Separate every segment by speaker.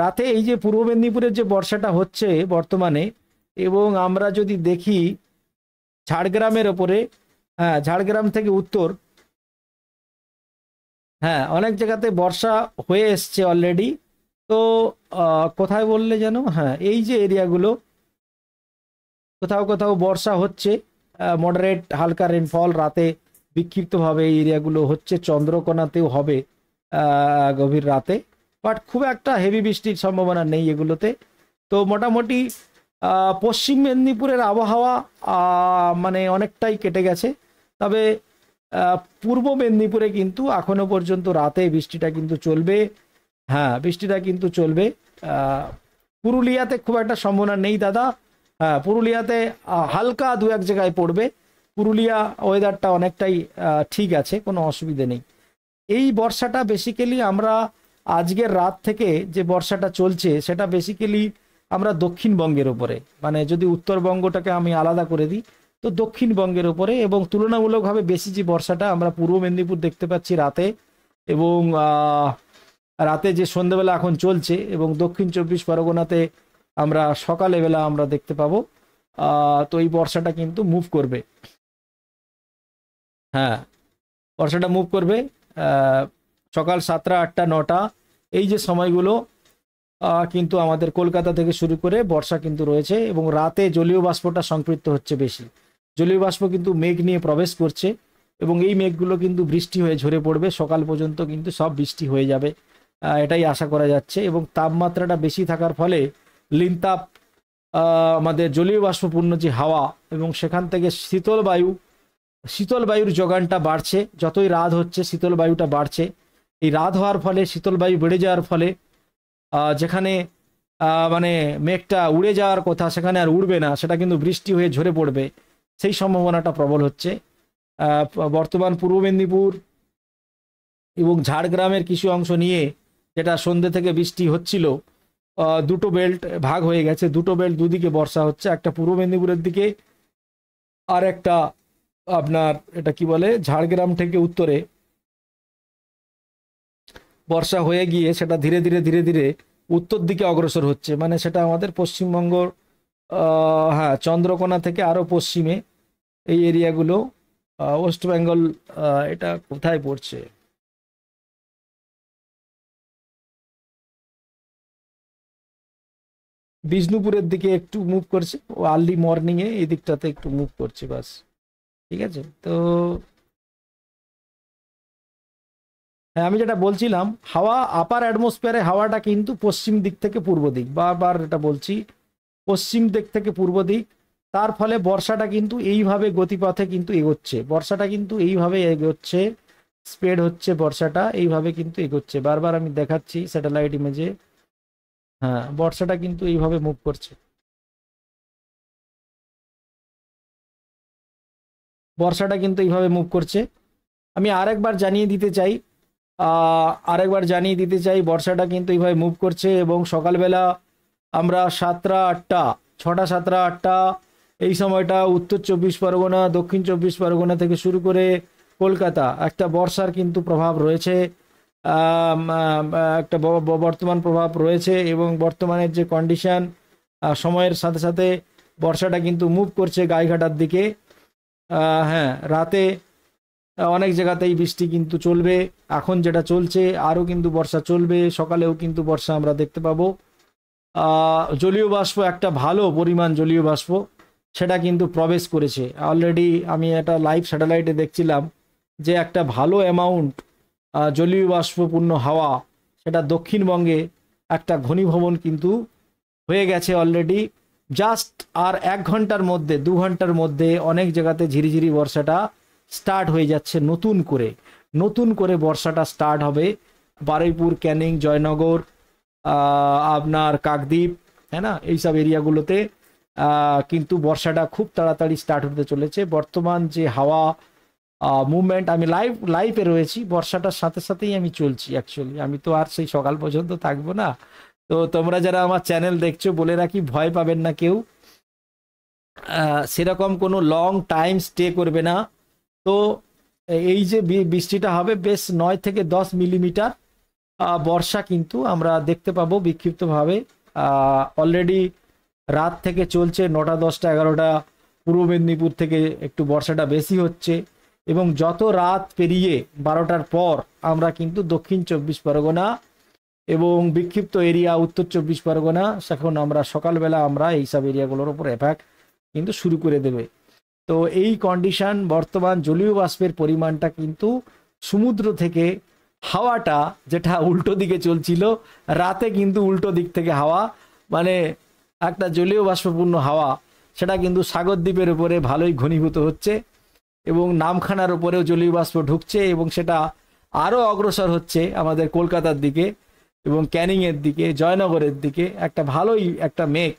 Speaker 1: রাতে এই যে পূর্ব মেদিনীপুরের যে বর্ষাটা হচ্ছে বর্তমানে, এবং আমরা যদি দেখি ঝাড়গ্রামের ওপরে, হ্যাঁ ঝাড়গ্রাম থেকে উত্তর, হ্যাঁ অনেক জায়গাতে বর্ষা হয়ে এসছে অলরেডি। তো কোথায় বললে যেন, হ্যাঁ এই যে এরিয়াগুলো কোথাও কোথাও বর্ষা হচ্ছে, মডারেট হালকা রেনফল রাতে বিক্ষিপ্তভাবে এই এরিয়াগুলো হচ্ছে, চন্দ্রকোনাতেও হবে গভীর রাতে, বাট খুব একটা হেভি বৃষ্টির সম্ভাবনা নেই এগুলোতে। তো মোটামুটি পশ্চিম মেদিনীপুরের আবহাওয়া মানে অনেকটাই কেটে গেছে। তবে পূর্ব মেদিনীপুরে কিন্তু এখনো পর্যন্ত রাতে বৃষ্টিটা কিন্তু চলবে, হ্যাঁ বৃষ্টিটা কিন্তু চলবে। পুরুলিয়াতে খুব একটা সম্ভাবনা নেই দাদা, হ্যাঁ পুরুলিয়াতে হালকা দু এক জায়গায় পড়বে। পুরুলিয়া ওয়েদারটা অনেকটাই ঠিক আছে, কোনো অসুবিধে নেই। এই বর্ষাটা বেসিক্যালি আমরা আজকের রাত থেকে যে বর্ষাটা চলছে সেটা বেসিক্যালি আমরা দক্ষিণবঙ্গের উপরে, মানে যদি উত্তরবঙ্গটাকে আমি আলাদা করে দিই তো দক্ষিণবঙ্গের উপরে, এবং তুলনামূলকভাবে বেশি যে বর্ষাটা আমরা পূর্ব মেদিনীপুর দেখতে পাচ্ছি রাতে, এবং রাতে যে সন্ধ্যেবেলা এখন চলছে, এবং দক্ষিণ চব্বিশ পরগনাতে আমরা সকালবেলা আমরা দেখতে পাবো। তো এই বর্ষাটা কিন্তু মুভ করবে, হ্যাঁ বর্ষাটা মুভ করবে সকাল 7টা 8টা 9টা এই যে সময়গুলো কিন্তু আমাদের কলকাতা থেকে শুরু করে বর্ষা কিন্তু রয়েছে, এবং রাতে জলীয় বাষ্পটা সংপৃক্ত হচ্ছে বেশি। জলীয় বাষ্প কিন্তু মেঘ নিয়ে প্রবেশ করছে, এবং এই মেঘগুলো কিন্তু বৃষ্টি হয়ে ঝরে পড়বে, সকাল পর্যন্ত কিন্তু সব বৃষ্টি হয়ে যাবে, এটাই আশা করা যাচ্ছে। এবং তাপমাত্রাটা বেশি থাকার ফলে লিনতাপ আমাদের জলীয় বাষ্পপূর্ণ যে হাওয়া, এবং সেখান থেকে শীতল বায়ুর যোগানটা বাড়ছে, যতই রাত হচ্ছে শীতল বায়ুটা বাড়ছে। এই রাত হওয়ার ফলে শীতল বায়ু বেড়ে যাওয়ার ফলে যেখানে মানে মেঘটা উড়ে যাওয়ার কথা সেখানে আর উড়বে না, সেটা কিন্তু বৃষ্টি হয়ে ঝরে পড়বে, সেই সম্ভাবনাটা প্রবল হচ্ছে। বর্তমান পূর্ব মেদিনীপুর এবং ঝাড়গ্রামের কিছু অংশ নিয়ে যেটা সন্ধ্যে থেকে বৃষ্টি হচ্ছিল, দুটো বেল্ট ভাগ হয়ে গেছে, দুটো বেল্ট দুদিকে বর্ষা হচ্ছে, একটা পূর্ব মেদিনীপুরের দিকে আর একটা আপনার এটা কি বলে ঝাড়গ্রাম থেকে উত্তরে বর্ষা হয়ে গিয়ে সেটা ধীরে ধীরে ধীরে ধীরে উত্তর দিকে অগ্রসর হচ্ছে, মানে সেটা আমাদের পশ্চিমবঙ্গ, হ্যাঁ চন্দ্রকোনা থেকে আরও পশ্চিমে এই এরিয়াগুলো, ওয়েস্ট বেঙ্গল, এটা কোথায় পড়ছে, বিষ্ণুপুরের দিকে একটু মুভ করছে, ও আর্লি মর্নিংয়ে এই দিকটাতে একটু মুভ করছে বাস, ঠিক আছে। তো হ্যাঁ আমি যেটা বলছিলাম, হাওয়া আপার অ্যাটমসফিয়ারে হাওয়াটা কিন্তু পশ্চিম দিক থেকে পূর্ব দিক, বারবার এটা বলছি, পশ্চিম দিক থেকে পূর্ব দিক, তার ফলে বর্ষাটা কিন্তু এইভাবে গতিপথে কিন্তু এগোচ্ছে, বর্ষাটা কিন্তু এইভাবে এগোচ্ছে, স্প্রেড হচ্ছে বর্ষাটা এইভাবে কিন্তু এগোচ্ছে, বারবার আমি দেখাচ্ছি স্যাটেলাইট ইমেজে, হ্যাঁ বর্ষাটা কিন্তু এইভাবে মুভ করছে, বর্ষাটা কিন্তু এইভাবে মুভ করছে। আমি আরেকবার জানিয়ে দিতে চাই, বর্ষাটা কিন্তু এইভাবে মুভ করছে, এবং সকালবেলা আমরা 7টা 8টা 6টা 7টা 8টা এই সময়টা উত্তর চব্বিশ পরগনা দক্ষিণ চব্বিশ পরগনা থেকে শুরু করে কলকাতা একটা বর্ষার কিন্তু প্রভাব রয়েছে, একটা বর্তমান প্রভাব রয়েছে, এবং বর্তমানের যে কন্ডিশন সময়ের সাথে সাথে বর্ষাটা কিন্তু মুভ করছে গাইঘাটার দিকে। হ্যাঁ রাতে অনেক জায়গাতেই বৃষ্টি কিন্তু চলবে, এখন যেটা চলছে আরও কিন্তু বর্ষা চলবে, সকালেও কিন্তু বর্ষা আমরা দেখতে পাবো। জলীয় বাষ্প একটা ভালো পরিমাণ জলীয় বাষ্প সেটা কিন্তু প্রবেশ করেছে অলরেডি, আমি একটা লাইভ স্যাটেলাইটে দেখছিলাম যে একটা ভালো অ্যামাউন্ট জলীয় বাষ্পপূর্ণ হাওয়া সেটা দক্ষিণবঙ্গে একটা ঘনীভবন কিন্তু হয়ে গেছে অলরেডি। জাস্ট আর 1 ঘন্টার মধ্যে 2 ঘন্টার মধ্যে অনেক জায়গাতে ঝিরিঝিরি বর্ষাটা স্টার্ট হয়ে যাচ্ছে, নতুন করে বর্ষাটা স্টার্ট হবে। বারুইপুর, ক্যানিং, জয়নগর, আপনার কাকদ্বীপ, হ্যাঁ না এইসব এরিয়াগুলোতে কিন্তু বর্ষাটা খুব তাড়াতাড়ি স্টার্ট হতে চলেছে। বর্তমান যে হাওয়া মুভমেন্ট, আমি লাইভে রয়েছি, বর্ষাটার সাথে সাথেই আমি চলছি, অ্যাকচুয়ালি আমি তো আর সেই সকাল পর্যন্ত থাকবো না। তো তোমরা যারা আমার চ্যানেল দেখছো বলে রাখি, ভয় পাবেন না কেউ, সেরকম কোনো লং টাইম স্টে করবে না। তো এই যে বৃষ্টিটা হবে বেশ 9 থেকে 10 মিলিমিটার বর্ষা কিন্তু আমরা দেখতে পাবো বিক্ষিপ্তভাবে। অলরেডি রাত থেকে চলছে, 9টা 10টা 11টা পূর্ব মেদিনীপুর থেকে একটু বর্ষাটা বেশি হচ্ছে, এবং যত রাত পেরিয়ে 12টার পর আমরা কিন্তু দক্ষিণ 24 পরগনা এবং বিক্ষিপ্ত এরিয়া উত্তর 24 পরগনা, এখন আমরা সকালবেলা আমরা এইসব এরিয়াগুলোর উপর এফেক্ট কিন্তু শুরু করে দেবে। তো এই কন্ডিশন, বর্তমান জলীয় বাষ্পের পরিমাণটা কিন্তু সমুদ্র থেকে হাওয়াটা যেটা উল্টো দিকে চলছিল, রাতে কিন্তু উল্টো দিক থেকে হাওয়া, মানে একটা জলীয় বাষ্পপূর্ণ হাওয়া, সেটা কিন্তু সাগর দ্বীপের উপরে ভালোই ঘনীভূত হচ্ছে এবং নামখানার উপরেও জলীয় বাষ্প ঢুকছে এবং সেটা আরও অগ্রসর হচ্ছে আমাদের কলকাতার দিকে এবং ক্যানিংয়ের দিকে, জয়নগরের দিকে। একটা ভালোই একটা মেঘ,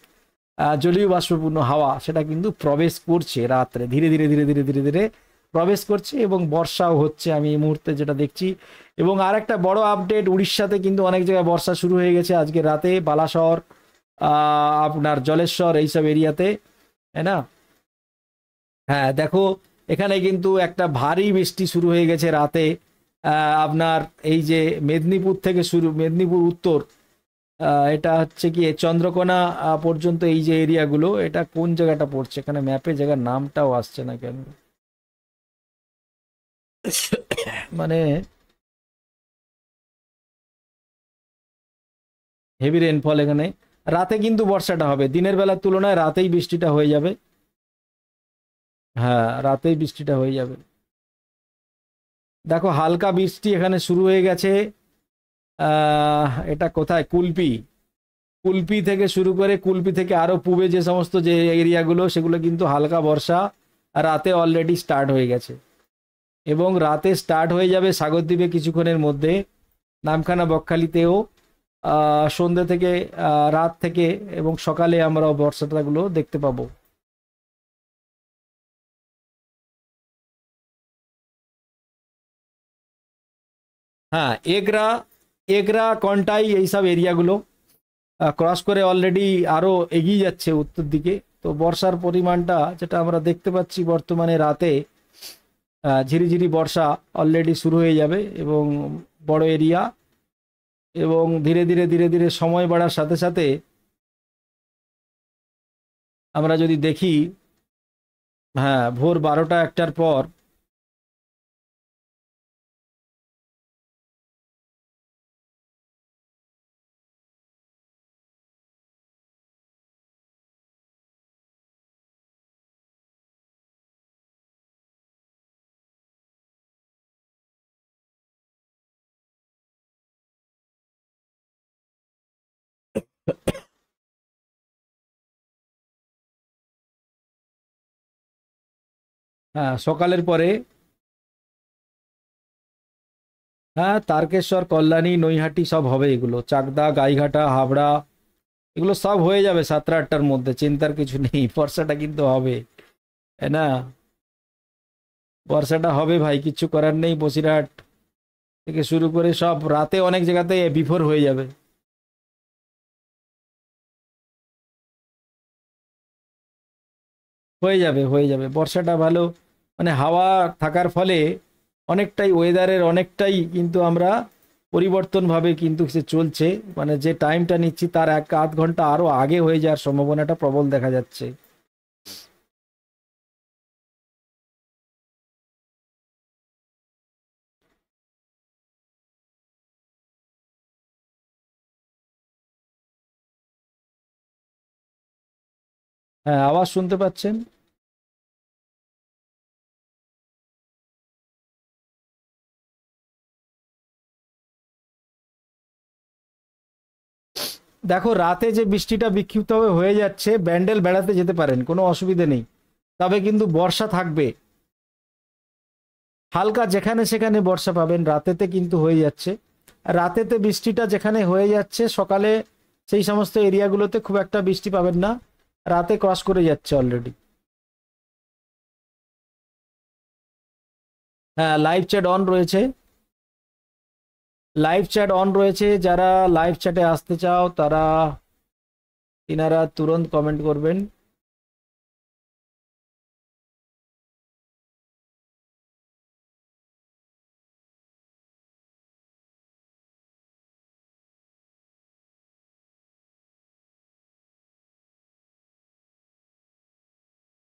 Speaker 1: জলীয় বাষ্পপূর্ণ হাওয়া, সেটা কিন্তু প্রবেশ করছে রাত্রে, ধীরে ধীরে ধীরে ধীরে ধীরে ধীরে প্রবেশ করছে এবং বর্ষাও হচ্ছে আমি এই মুহূর্তে যেটা দেখছি। এবং আর একটা বড় আপডেট, উড়িষ্যাতে কিন্তু অনেক জায়গায় বর্ষা শুরু হয়ে গেছে আজকে রাতে, বালাসর, আপনার জলেশ্বর, এইসব এরিয়াতে, তাই না? হ্যাঁ দেখো, এখানে কিন্তু একটা ভারী বৃষ্টি শুরু হয়ে গেছে রাতে। আপনার এই যে মেদিনীপুর থেকে শুরু, মেদিনীপুর উত্তর, এটা হচ্ছে কি চন্দ্রকোনা পর্যন্ত এই যে এরিয়াগুলো, এটা কোন জায়গাটা পড়ছে এখানে ম্যাপে, জায়গার নামটাও আসছে না কেন, মানে হেভি রেনফল এখানে। রাতে কিন্তু বর্ষাটা হবে, দিনের বেলার তুলনায় রাতেই বৃষ্টিটা হয়ে যাবে। হ্যাঁ, রাতেই বৃষ্টিটা হয়ে যাবে। দেখো হালকা বৃষ্টি এখানে শুরু হয়ে গেছে। এটা কোথায়, কুলপি, কুলপি থেকে শুরু করে, কুলপি থেকে আরো পূবে যে সমস্ত যে এরিয়াগুলো, সেগুলো কিন্তু হালকা বর্ষা রাতে অলরেডি স্টার্ট হয়ে গেছে এবং রাতে স্টার্ট হয়ে যাবে সাগরদ্বীপে কিছুক্ষণের মধ্যে, নামখানা বকখালিতেও সন্ধ্যে থেকে, রাত থেকে, এবং সকালে আমরা বর্ষাটাগুলো দেখতে পাবো। হ্যাঁ, এগরা, এগরা কন্টাই এইসব এরিয়াগুলো ক্রস করে অলরেডি আরো এগিয়ে যাচ্ছে উত্তর দিকে। তো বর্ষার পরিমাণটা যেটা আমরা দেখতে পাচ্ছি বর্তমানে রাতে, ঝিরিঝিরি বর্ষা অলরেডি শুরু হয়ে যাবে এবং বড় এরিয়া, এবং ধীরে ধীরে ধীরে ধীরে সময় বাড়ার সাথে সাথে আমরা যদি দেখি, হ্যাঁ ভোর 12টা 1টার পর, হ্যাঁ সকালের পরে, হ্যাঁ তারকেশ্বর, কল্যাণী, নৈহাটি সব হবে, এগুলো চাকদা, গাইঘাটা, হাবড়া, এগুলো সব হয়ে যাবে 7টা 8টার মধ্যে, চিন্তার কিছু নেই। বর্ষাটা কিন্তু হবে, তাই না? বর্ষাটা হবে ভাই, কিচ্ছু করার নেই। বসিরহাট থেকে শুরু করে সব রাতে অনেক জায়গাতে বিফোর হয়ে যাবে। হয়ে যাবে, হয়ে যাবে, বর্ষাটা ভালো, মানে হাওয়া থাকার ফলে অনেকটাই ওয়েদারের অনেকটাই কিন্তু আমরা পরিবর্তন ভাবে কিন্তু সে চলছে, মানে যে টাইমটা নিচ্ছি তার 1 আধ ঘন্টা আরো আগে হয়ে যাওয়ার সম্ভাবনাটা প্রবল দেখা যাচ্ছে। হ্যাঁ, আওয়াজ শুনতে পাচ্ছেন? দেখো রাতে যে বৃষ্টিটা বিক্ষিপ্তভাবে হয়ে যাচ্ছে, ব্যান্ডেল বেড়াতে যেতে পারেন, কোনো অসুবিধে নেই, তবে কিন্তু বর্ষা থাকবে, হালকা যেখানে সেখানে বর্ষা পাবেন, রাতেতে কিন্তু হয়ে যাচ্ছে। রাতেতে বৃষ্টিটা যেখানে হয়ে যাচ্ছে, সকালে সেই সমস্ত এরিয়াগুলোতে খুব একটা বৃষ্টি পাবেন না, রাতে ক্রস করে যাচ্ছে অলরেডি। হ্যাঁ, লাইভ চ্যাট অন রয়েছে, লাইভ চ্যাট অন রয়েছে, যারা লাইভ চ্যাটে আসতে চাও তারা, তিনারা তুরন্ত কমেন্ট করবেন।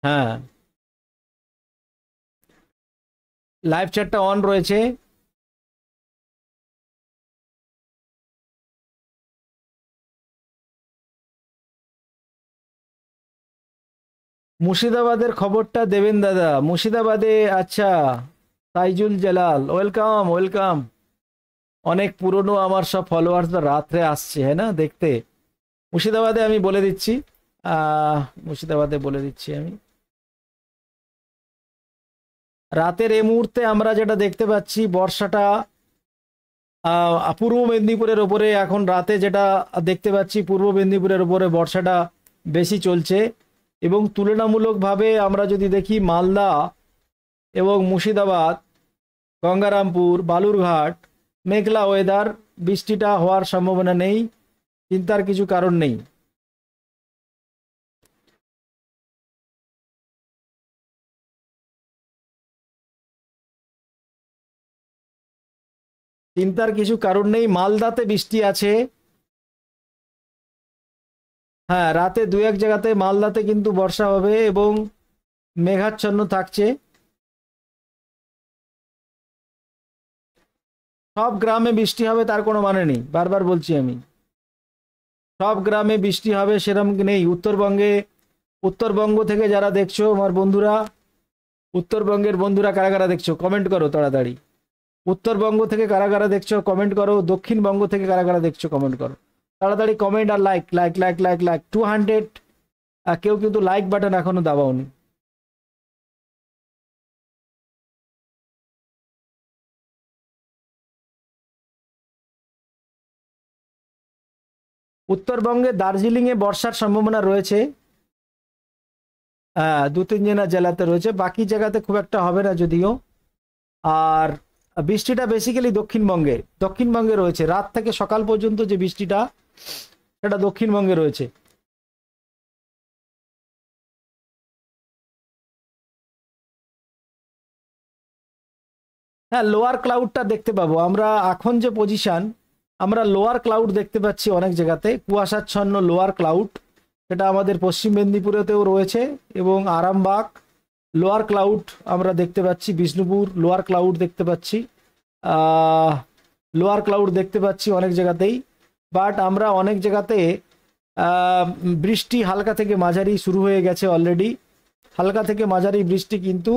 Speaker 1: হ্যাঁ, লাইভ চ্যাটটা অন রয়েছে। মুর্শিদাবাদের খবরটা দেবেন দাদা। মুর্শিদাবাদে, আচ্ছা। Taijul Jalal, welcome welcome. অনেক পুরনো আমার সব ফলোয়ার্সরা রাত্রে আসছে, হ্যাঁ না, দেখতে। মুর্শিদাবাদে আমি বলে দিচ্ছি, মুর্শিদাবাদে বলে দিচ্ছি আমি। রাতের এই মুহূর্তে আমরা যেটা দেখতে পাচ্ছি, বর্ষাটা পূর্ব মেদিনীপুরের ওপরে এখন রাতে যেটা দেখতে পাচ্ছি, পূর্ব মেদিনীপুরের ওপরে বর্ষাটা বেশি চলছে। এবং তুলনামূলকভাবে আমরা যদি দেখি, মালদা এবং মুর্শিদাবাদ, গঙ্গারামপুর, বালুরঘাট, মেঘলা ওয়েদার, বৃষ্টিটা হওয়ার সম্ভাবনা নেই, চিন্তার কিছু কারণ নেই। চিন্তার কিছু কারণ নেই, মালদাতে বৃষ্টি আছে। হ্যাঁ, রাতে দু এক জায়গাতে মালদাতে কিন্তু বর্ষা হবে এবং মেঘাচ্ছন্ন থাকছে। সব গ্রামে বৃষ্টি হবে তার কোনো মানে নেই, বারবার বলছি আমি। সব গ্রামে বৃষ্টি হবে সেরকম নেই। উত্তরবঙ্গে, উত্তরবঙ্গ থেকে যারা দেখছো আমার বন্ধুরা, উত্তরবঙ্গের বন্ধুরা কারা কারা দেখছো কমেন্ট করো তাড়াতাড়ি। উত্তরবঙ্গ থেকে কারা কারা দেখছো কমেন্ট করো। দক্ষিণবঙ্গ থেকে কারা কারা দেখছো কমেন্ট করো তাড়াতাড়ি। কমেন্ট আর like like like like like 200। কেউ কিন্তু লাইক বাটন এখনো দাবাওনি। উত্তরবঙ্গে দার্জিলিংয়ে বর্ষার সম্ভাবনা রয়েছে। হ্যাঁ, দু তিন জেলাতে রয়েছে, বাকি জায়গাতে খুব একটা হবে না যদিও। আর বৃষ্টিটা বেসিক্যালি দক্ষিণবঙ্গে, দক্ষিণবঙ্গে রয়েছে। রাত থেকে সকাল পর্যন্ত যে বৃষ্টিটা, সেটা দক্ষিণবঙ্গে রয়েছে। হ্যাঁ, লোয়ার ক্লাউডটা দেখতে পাবো আমরা। এখন যে পজিশন, আমরা লোয়ার ক্লাউড দেখতে পাচ্ছি অনেক জায়গাতে, কুয়াশাচ্ছন্ন লোয়ার ক্লাউড। সেটা আমাদের পশ্চিম মেদিনীপুরেতেও রয়েছে এবং আরামবাগ লোয়ার ক্লাউড আমরা দেখতে পাচ্ছি, বিষ্ণুপুর লোয়ার ক্লাউড দেখতে পাচ্ছি, লোয়ার ক্লাউড দেখতে পাচ্ছি অনেক জায়গাতেই। বাট আমরা অনেক জায়গাতে বৃষ্টি হালকা থেকে মাঝারি শুরু হয়ে গেছে অলরেডি। হালকা থেকে মাঝারি বৃষ্টি কিন্তু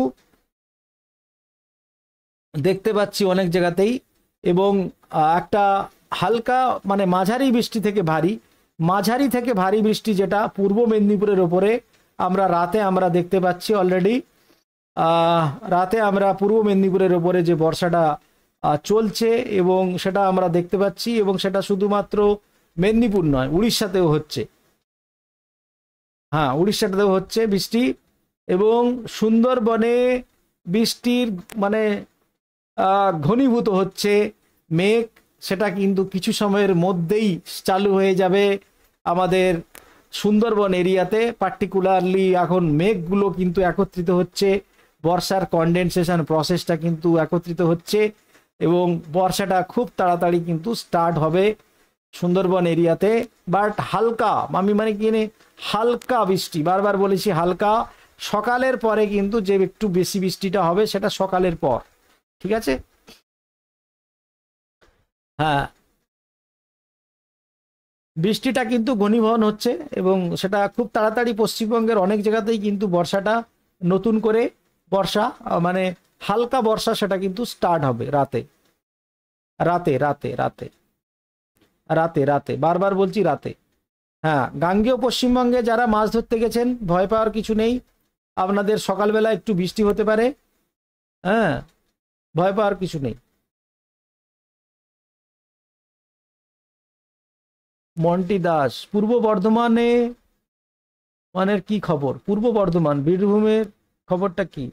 Speaker 1: দেখতে পাচ্ছি অনেক জায়গাতেই। এবং একটা হালকা মানে মাঝারি বৃষ্টি থেকে ভারী, মাঝারি থেকে ভারী বৃষ্টি যেটা পূর্ব মেদিনীপুরের ওপরে আমরা রাতে আমরা দেখতে পাচ্ছি অলরেডি। রাতে আমরা পূর্ব মেদিনীপুরের ওপরে যে বর্ষাটা চলছে এবং সেটা আমরা দেখতে পাচ্ছি। এবং সেটা শুধুমাত্র মেদিনীপুর নয়, উড়িষ্যাতেও হচ্ছে। হ্যাঁ, উড়িষ্যাতেও হচ্ছে বৃষ্টি। এবং সুন্দরবনে বৃষ্টির মানে ঘনীভূত হচ্ছে মেঘ, সেটা কিন্তু কিছু সময়ের মধ্যেই চালু হয়ে যাবে আমাদের সুন্দরবন এরিয়াতে। পার্টিকুলারলি এখন মেঘগুলো কিন্তু একত্রিত হচ্ছে, বর্ষার কনডেনসেশন প্রসেসটা কিন্তু একত্রিত হচ্ছে এবং বর্ষাটা খুব তাড়াতাড়ি কিন্তু স্টার্ট হবে সুন্দরবন এরিয়াতে। বাট হালকা, আমি মানে কি হালকা বৃষ্টি, বারবার বলেছি হালকা। সকালের পরে কিন্তু যে একটু বেশি বৃষ্টিটা হবে সেটা সকালের পর, ঠিক আছে। হ্যাঁ, বৃষ্টিটা কিন্তু ঘনীভবন হচ্ছে এবং সেটা খুব তাড়াতাড়ি পশ্চিমবঙ্গের অনেক জায়গাতেই কিন্তু বর্ষাটা নতুন করে বর্ষা মানে হালকা বর্ষা সেটা কিন্তু স্টার্ট হবে রাতে রাতে রাতে রাতে রাতে রাতে, বারবার বলছি রাতে। হ্যাঁ, গাঙ্গেয় পশ্চিমবঙ্গে যারা মাছ ধরতে গেছেন ভয় পাওয়ার কিছু নেই। আপনাদের সকালবেলা একটু বৃষ্টি হতে পারে, হ্যাঁ, ভয় পাওয়ার কিছু নেই। মন্টি দাস, পূর্ব বর্ধমানে মানে কি খবর? পূর্ব বর্ধমান, বীরভূমের খবরটা কি?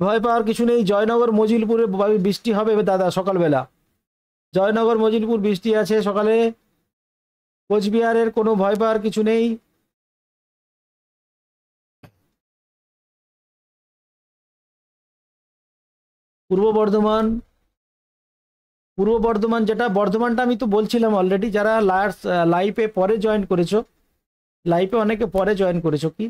Speaker 1: ভয় পাওয়ার কিছু নেই। জয়নগর মজিলপুরে বৃষ্টি হবে দাদা সকালবেলা। জয়নগর মজিলপুর বৃষ্টি আছে সকালে। কোচবিহারের কোনো ভয় পাওয়ার কিছু নেই। পূর্ব বর্ধমান, পূর্ব বর্ধমান যেটা বর্ধমানটা আমি তো বলছিলাম অলরেডি। যারা লাইভে পরে জয়েন করেছো, লাইভে অনেকে পরে জয়েন করেছো কি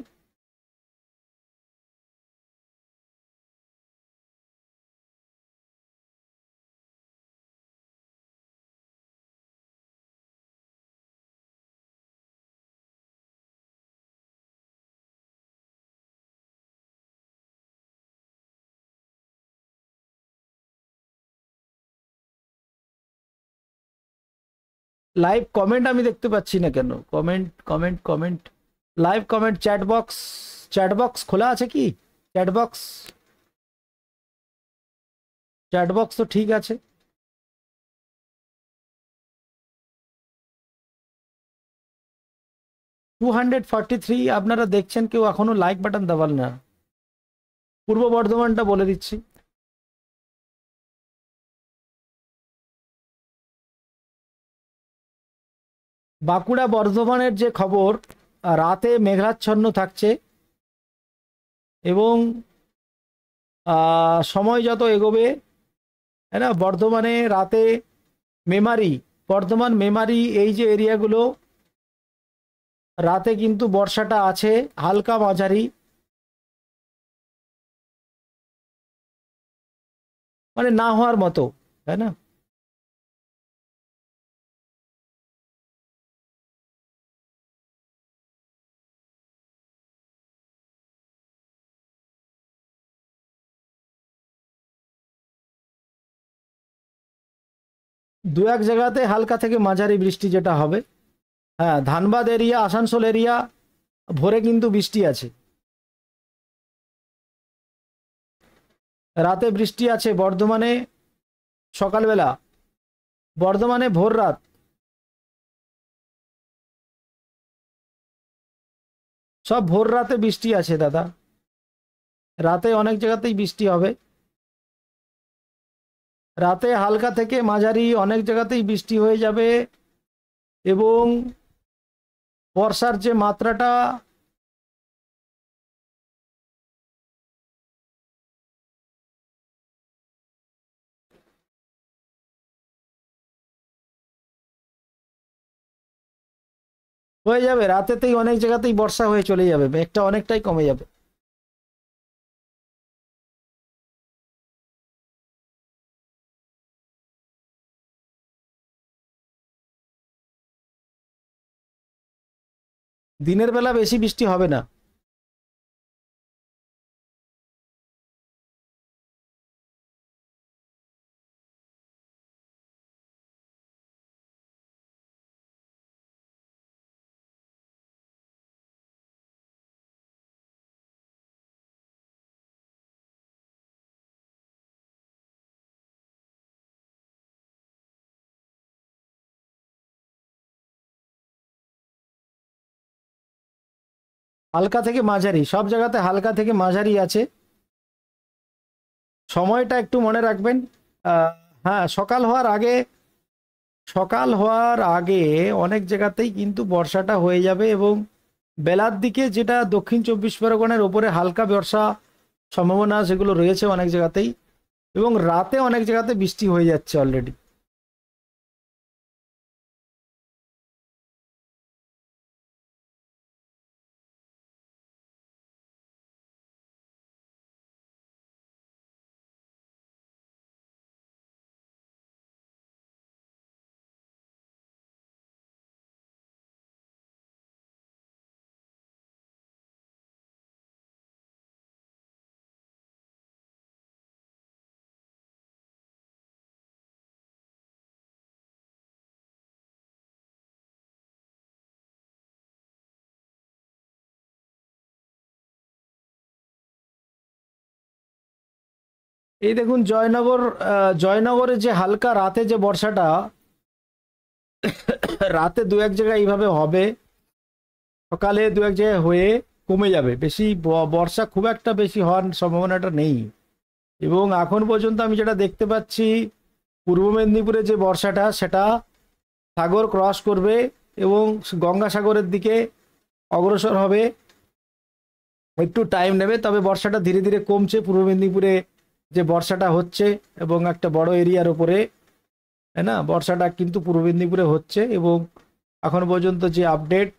Speaker 1: লাইভ কমেন্ট আমি দেখতে পাচ্ছি না কেন? Comment comment comment, live comment, chat box খোলা আছে কি? চ্যাট বক্স, চ্যাট বক্স তো ঠিক আছে। টু 243 আপনারা দেখছেন, কেউ এখনো লাইক বাটন দাবাল না। পূর্ব বর্ধমানটা বলে দিচ্ছি। বাঁকুড়া বর্ধমানের যে খবর, রাতে মেঘাচ্ছন্ন থাকছে এবং সময় যত এগোবে, তাই না, বর্ধমানে রাতে মেমারি, বর্ধমান মেমারি এই যে এরিয়াগুলো, রাতে কিন্তু বর্ষাটা আছে হালকা মাঝারি, মানে না হওয়ার মতো, তাই না। দু এক জায়গাতে হালকা থেকে মাঝারি বৃষ্টি যেটা হবে। হ্যাঁ, ধানবাদ এরিয়া, আসানসোল এরিয়া ভোরে কিন্তু বৃষ্টি আছে, রাতে বৃষ্টি আছে বর্ধমানে। সকালবেলা বর্ধমানে ভোর রাত, সব ভোর রাতে বৃষ্টি আছে দাদা। রাতে অনেক জায়গাতেই বৃষ্টি হবে, রাতে হালকা থেকে মাঝারি অনেক জায়গাতেই বৃষ্টি হয়ে যাবে। এবং বর্ষার যে মাত্রাটা, হয়ে যাবে রাতেতেই, অনেক জায়গাতেই বর্ষা হয়ে চলে যাবে, মেঘটা অনেকটাই কমে যাবে। দিনের বেলা বেশি বৃষ্টি হবে না। হালকা থেকে মাঝারি, সব জায়গাতে হালকা থেকে মাঝারি আছে। সময়টা একটু মনে রাখবেন। হ্যাঁ, সকাল হওয়ার আগে অনেক জায়গাতেই কিন্তু বর্ষাটা হয়ে যাবে। এবং বেলার দিকে যেটা দক্ষিণ 24 পরগনার ওপরে হালকা বর্ষা সম্ভাবনা সেগুলো রয়েছে অনেক জায়গাতেই। এবং রাতে অনেক জায়গাতে বৃষ্টি হয়ে যাচ্ছে অলরেডি। এই দেখুন জয়নগরে যে হালকা রাতে যে বর্ষাটা, রাতে দু এক জায়গায় এইভাবে হবে, সকালে দু এক জায়গায় হয়ে কমে যাবে। বেশি বর্ষা খুব একটা বেশি হওয়ার সম্ভাবনাটা নেই। এবং এখন পর্যন্ত আমি যেটা দেখতে পাচ্ছি, পূর্ব মেদিনীপুরে যে বর্ষাটা সেটা সাগর ক্রস করবে এবং গঙ্গাসাগরের দিকে অগ্রসর হবে। একটু টাইম নেবে, তবে বর্ষাটা ধীরে ধীরে কমছে পূর্ব মেদিনীপুরে যে বর্ষাটা হচ্ছে, এবং একটা বড় এরিয়ার ওপরে, তাই না, বর্ষাটা কিন্তু পূর্ব মেদিনীপুরে হচ্ছে। এবং এখন পর্যন্ত যে আপডেট,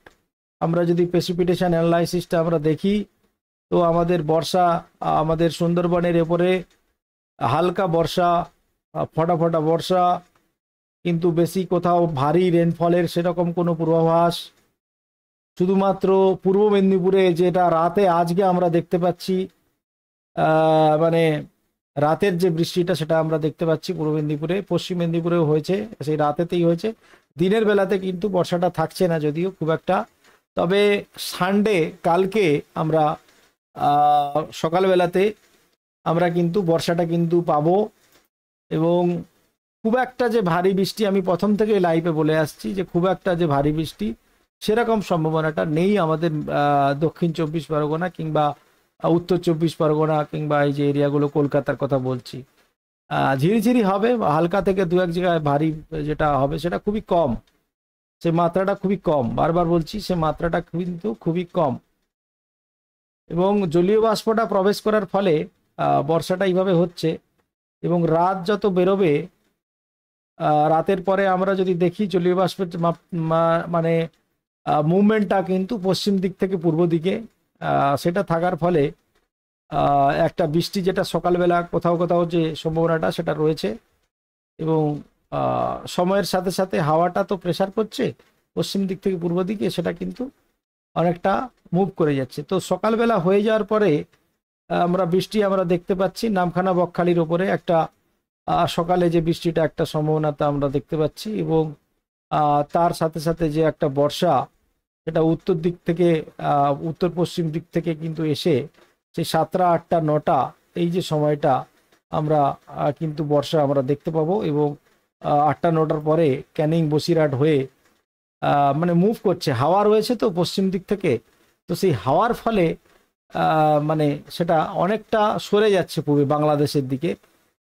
Speaker 1: আমরা যদি প্রেসিপিটেশন অ্যানালাইসিসটা আমরা দেখি, তো আমাদের বর্ষা, আমাদের সুন্দরবনের ওপরে হালকা বর্ষা, ফটা ফটা বর্ষা, কিন্তু বেশি কোথাও ভারী রেনফলের সেরকম কোনো পূর্বাভাস। শুধুমাত্র পূর্ব মেদিনীপুরে যেটা রাতে আজকে আমরা দেখতে পাচ্ছি, মানে রাতের যে বৃষ্টিটা সেটা আমরা দেখতে পাচ্ছি পূর্ব মেদিনীপুরে, পশ্চিম মেদিনীপুরেও হয়েছে, সেই রাতেতেই হয়েছে। দিনের বেলাতে কিন্তু বর্ষাটা থাকছে না যদিও খুব একটা। তবে সানডে কালকে আমরা সকালবেলাতে আমরা কিন্তু বর্ষাটা কিন্তু পাবো। এবং খুব একটা যে ভারী বৃষ্টি, আমি প্রথম থেকে লাইভে বলে আসছি যে খুব একটা যে ভারী বৃষ্টি সেরকম সম্ভাবনাটা নেই আমাদের দক্ষিণ চব্বিশ পরগনা কিংবা উত্তর চব্বিশ পরগনা কিংবা এই যে এরিয়াগুলো কলকাতার কথা বলছি। ঝিরিঝিরি হবে, হালকা থেকে দু এক জায়গায় ভারী যেটা হবে সেটা খুবই কম, সে মাত্রাটা খুবই কম, বারবার বলছি সে মাত্রাটা কিন্তু খুবই কম। এবং জলীয় বাষ্পটা প্রবেশ করার ফলে বর্ষাটা এইভাবে হচ্ছে। এবং রাত যত বেরোবে, রাতের পরে আমরা যদি দেখি জলীয় বাষ্পের মানে মুভমেন্টটা কিন্তু পশ্চিম দিক থেকে পূর্ব দিকে, সেটা থাকার ফলে একটা বৃষ্টি যেটা সকালবেলা কোথাও কোথাও যে সম্ভাবনাটা সেটা রয়েছে। এবং সময়ের সাথে সাথে হাওয়াটা তো প্রেসার করছে পশ্চিম দিক থেকে পূর্ব দিকে, সেটা কিন্তু অনেকটা মুভ করে যাচ্ছে। তো সকালবেলা হয়ে যাওয়ার পরে আমরা বৃষ্টি আমরা দেখতে পাচ্ছি নামখানা বকখালির ওপরে একটা সকালে যে বৃষ্টিটা একটা সম্ভাবনাটা আমরা দেখতে পাচ্ছি। এবং তার সাথে সাথে যে একটা বর্ষা সেটা উত্তর দিক থেকে উত্তর পশ্চিম দিক থেকে কিন্তু এসে সেই 7টা 8টা 9টা এই যে সময়টা আমরা কিন্তু বর্ষা আমরা দেখতে পাবো। এবং 8টা 9টার পরে ক্যানিং বসিরহাট হয়ে মানে মুভ করছে, হাওয়া রয়েছে তো পশ্চিম দিক থেকে, তো সেই হাওয়ার ফলে মানে সেটা অনেকটা সরে যাচ্ছে পূর্বে বাংলাদেশের দিকে।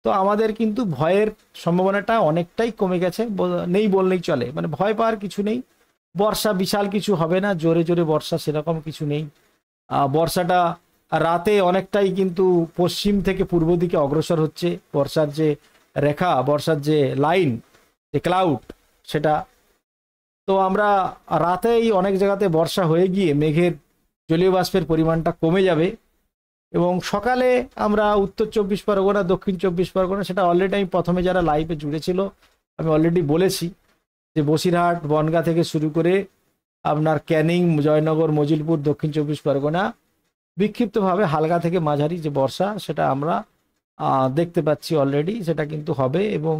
Speaker 1: তো আমাদের কিন্তু ভয়ের সম্ভাবনাটা অনেকটাই কমে গেছে, নেই বললেই চলে, মানে ভয় পাওয়ার কিছু নেই। বর্ষা বিশাল কিছু হবে না, জোরে জোরে বর্ষা সেরকম কিছু নেই। বর্ষাটা রাতে অনেকটাই কিন্তু পশ্চিম থেকে পূর্ব দিকে অগ্রসর হচ্ছে, বর্ষার যে রেখা, বর্ষার যে লাইন, যে ক্লাউড, সেটা তো আমরা রাতেই অনেক জায়গাতে বর্ষা হয়ে গিয়ে মেঘের জলীয় বাষ্পের পরিমাণটা কমে যাবে। এবং সকালে আমরা উত্তর চব্বিশ পরগনা দক্ষিণ চব্বিশ পরগনা, সেটা অলরেডি আমি প্রথমে যারা লাইভে জুড়েছিল আমি অলরেডি বলেছি যে বসিরহাট বনগাঁ থেকে শুরু করে আপনার ক্যানিং জয়নগর মজিলপুর দক্ষিণ চব্বিশ পরগনা বিক্ষিপ্তভাবে হালকা থেকে মাঝারি যে বর্ষা সেটা আমরা দেখতে পাচ্ছি অলরেডি, সেটা কিন্তু হবে। এবং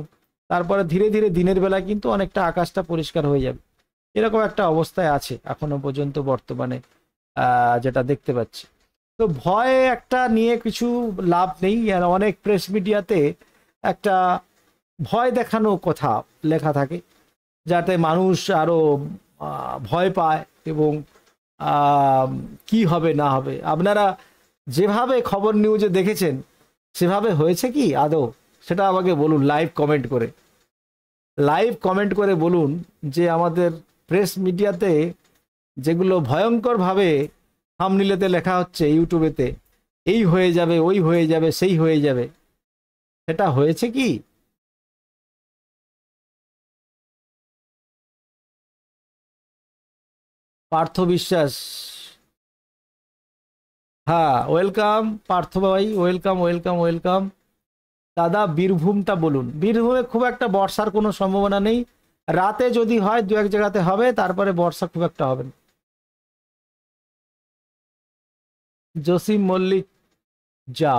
Speaker 1: তারপরে ধীরে ধীরে দিনের বেলা কিন্তু অনেকটা আকাশটা পরিষ্কার হয়ে যাবে, এরকম একটা অবস্থায় আছে এখনো পর্যন্ত বর্তমানে যেটা দেখতে পাচ্ছি। তো ভয় একটা নিয়ে কিছু লাভ নেই, আর অনেক প্রেস মিডিয়াতে একটা ভয় দেখানো কথা লেখা থাকে যাতে মানুষ আরো ভয় পায় এবং কি হবে না হবে। আপনারা যেভাবে খবর নিউজে দেখেছেন সেভাবে হয়েছে কি আদৌ, সেটা আমাকে বলুন লাইভ কমেন্ট করে, লাইভ কমেন্ট করে বলুন যে আমাদের প্রেস মিডিয়াতে যেগুলো ভয়ঙ্করভাবে থাম্বনেইলেতে লেখা হচ্ছে ইউটিউবেতে, এই হয়ে যাবে ওই হয়ে যাবে সেই হয়ে যাবে, সেটা হয়েছে কি? পার্থ বিশ্বাস, হ্যাঁ ওয়েলকাম পার্থ ভাই, ওয়েলকাম ওয়েলকাম ওয়েলকাম। দাদা বীরভূমটা বলুন। বীরভূমে খুব একটা বর্ষার কোনো সম্ভাবনা নেই, রাতে যদি হয় দু এক জায়গাতে হবে, তারপরে বর্ষা খুব একটা হবে না। জসিম মল্লিক, যা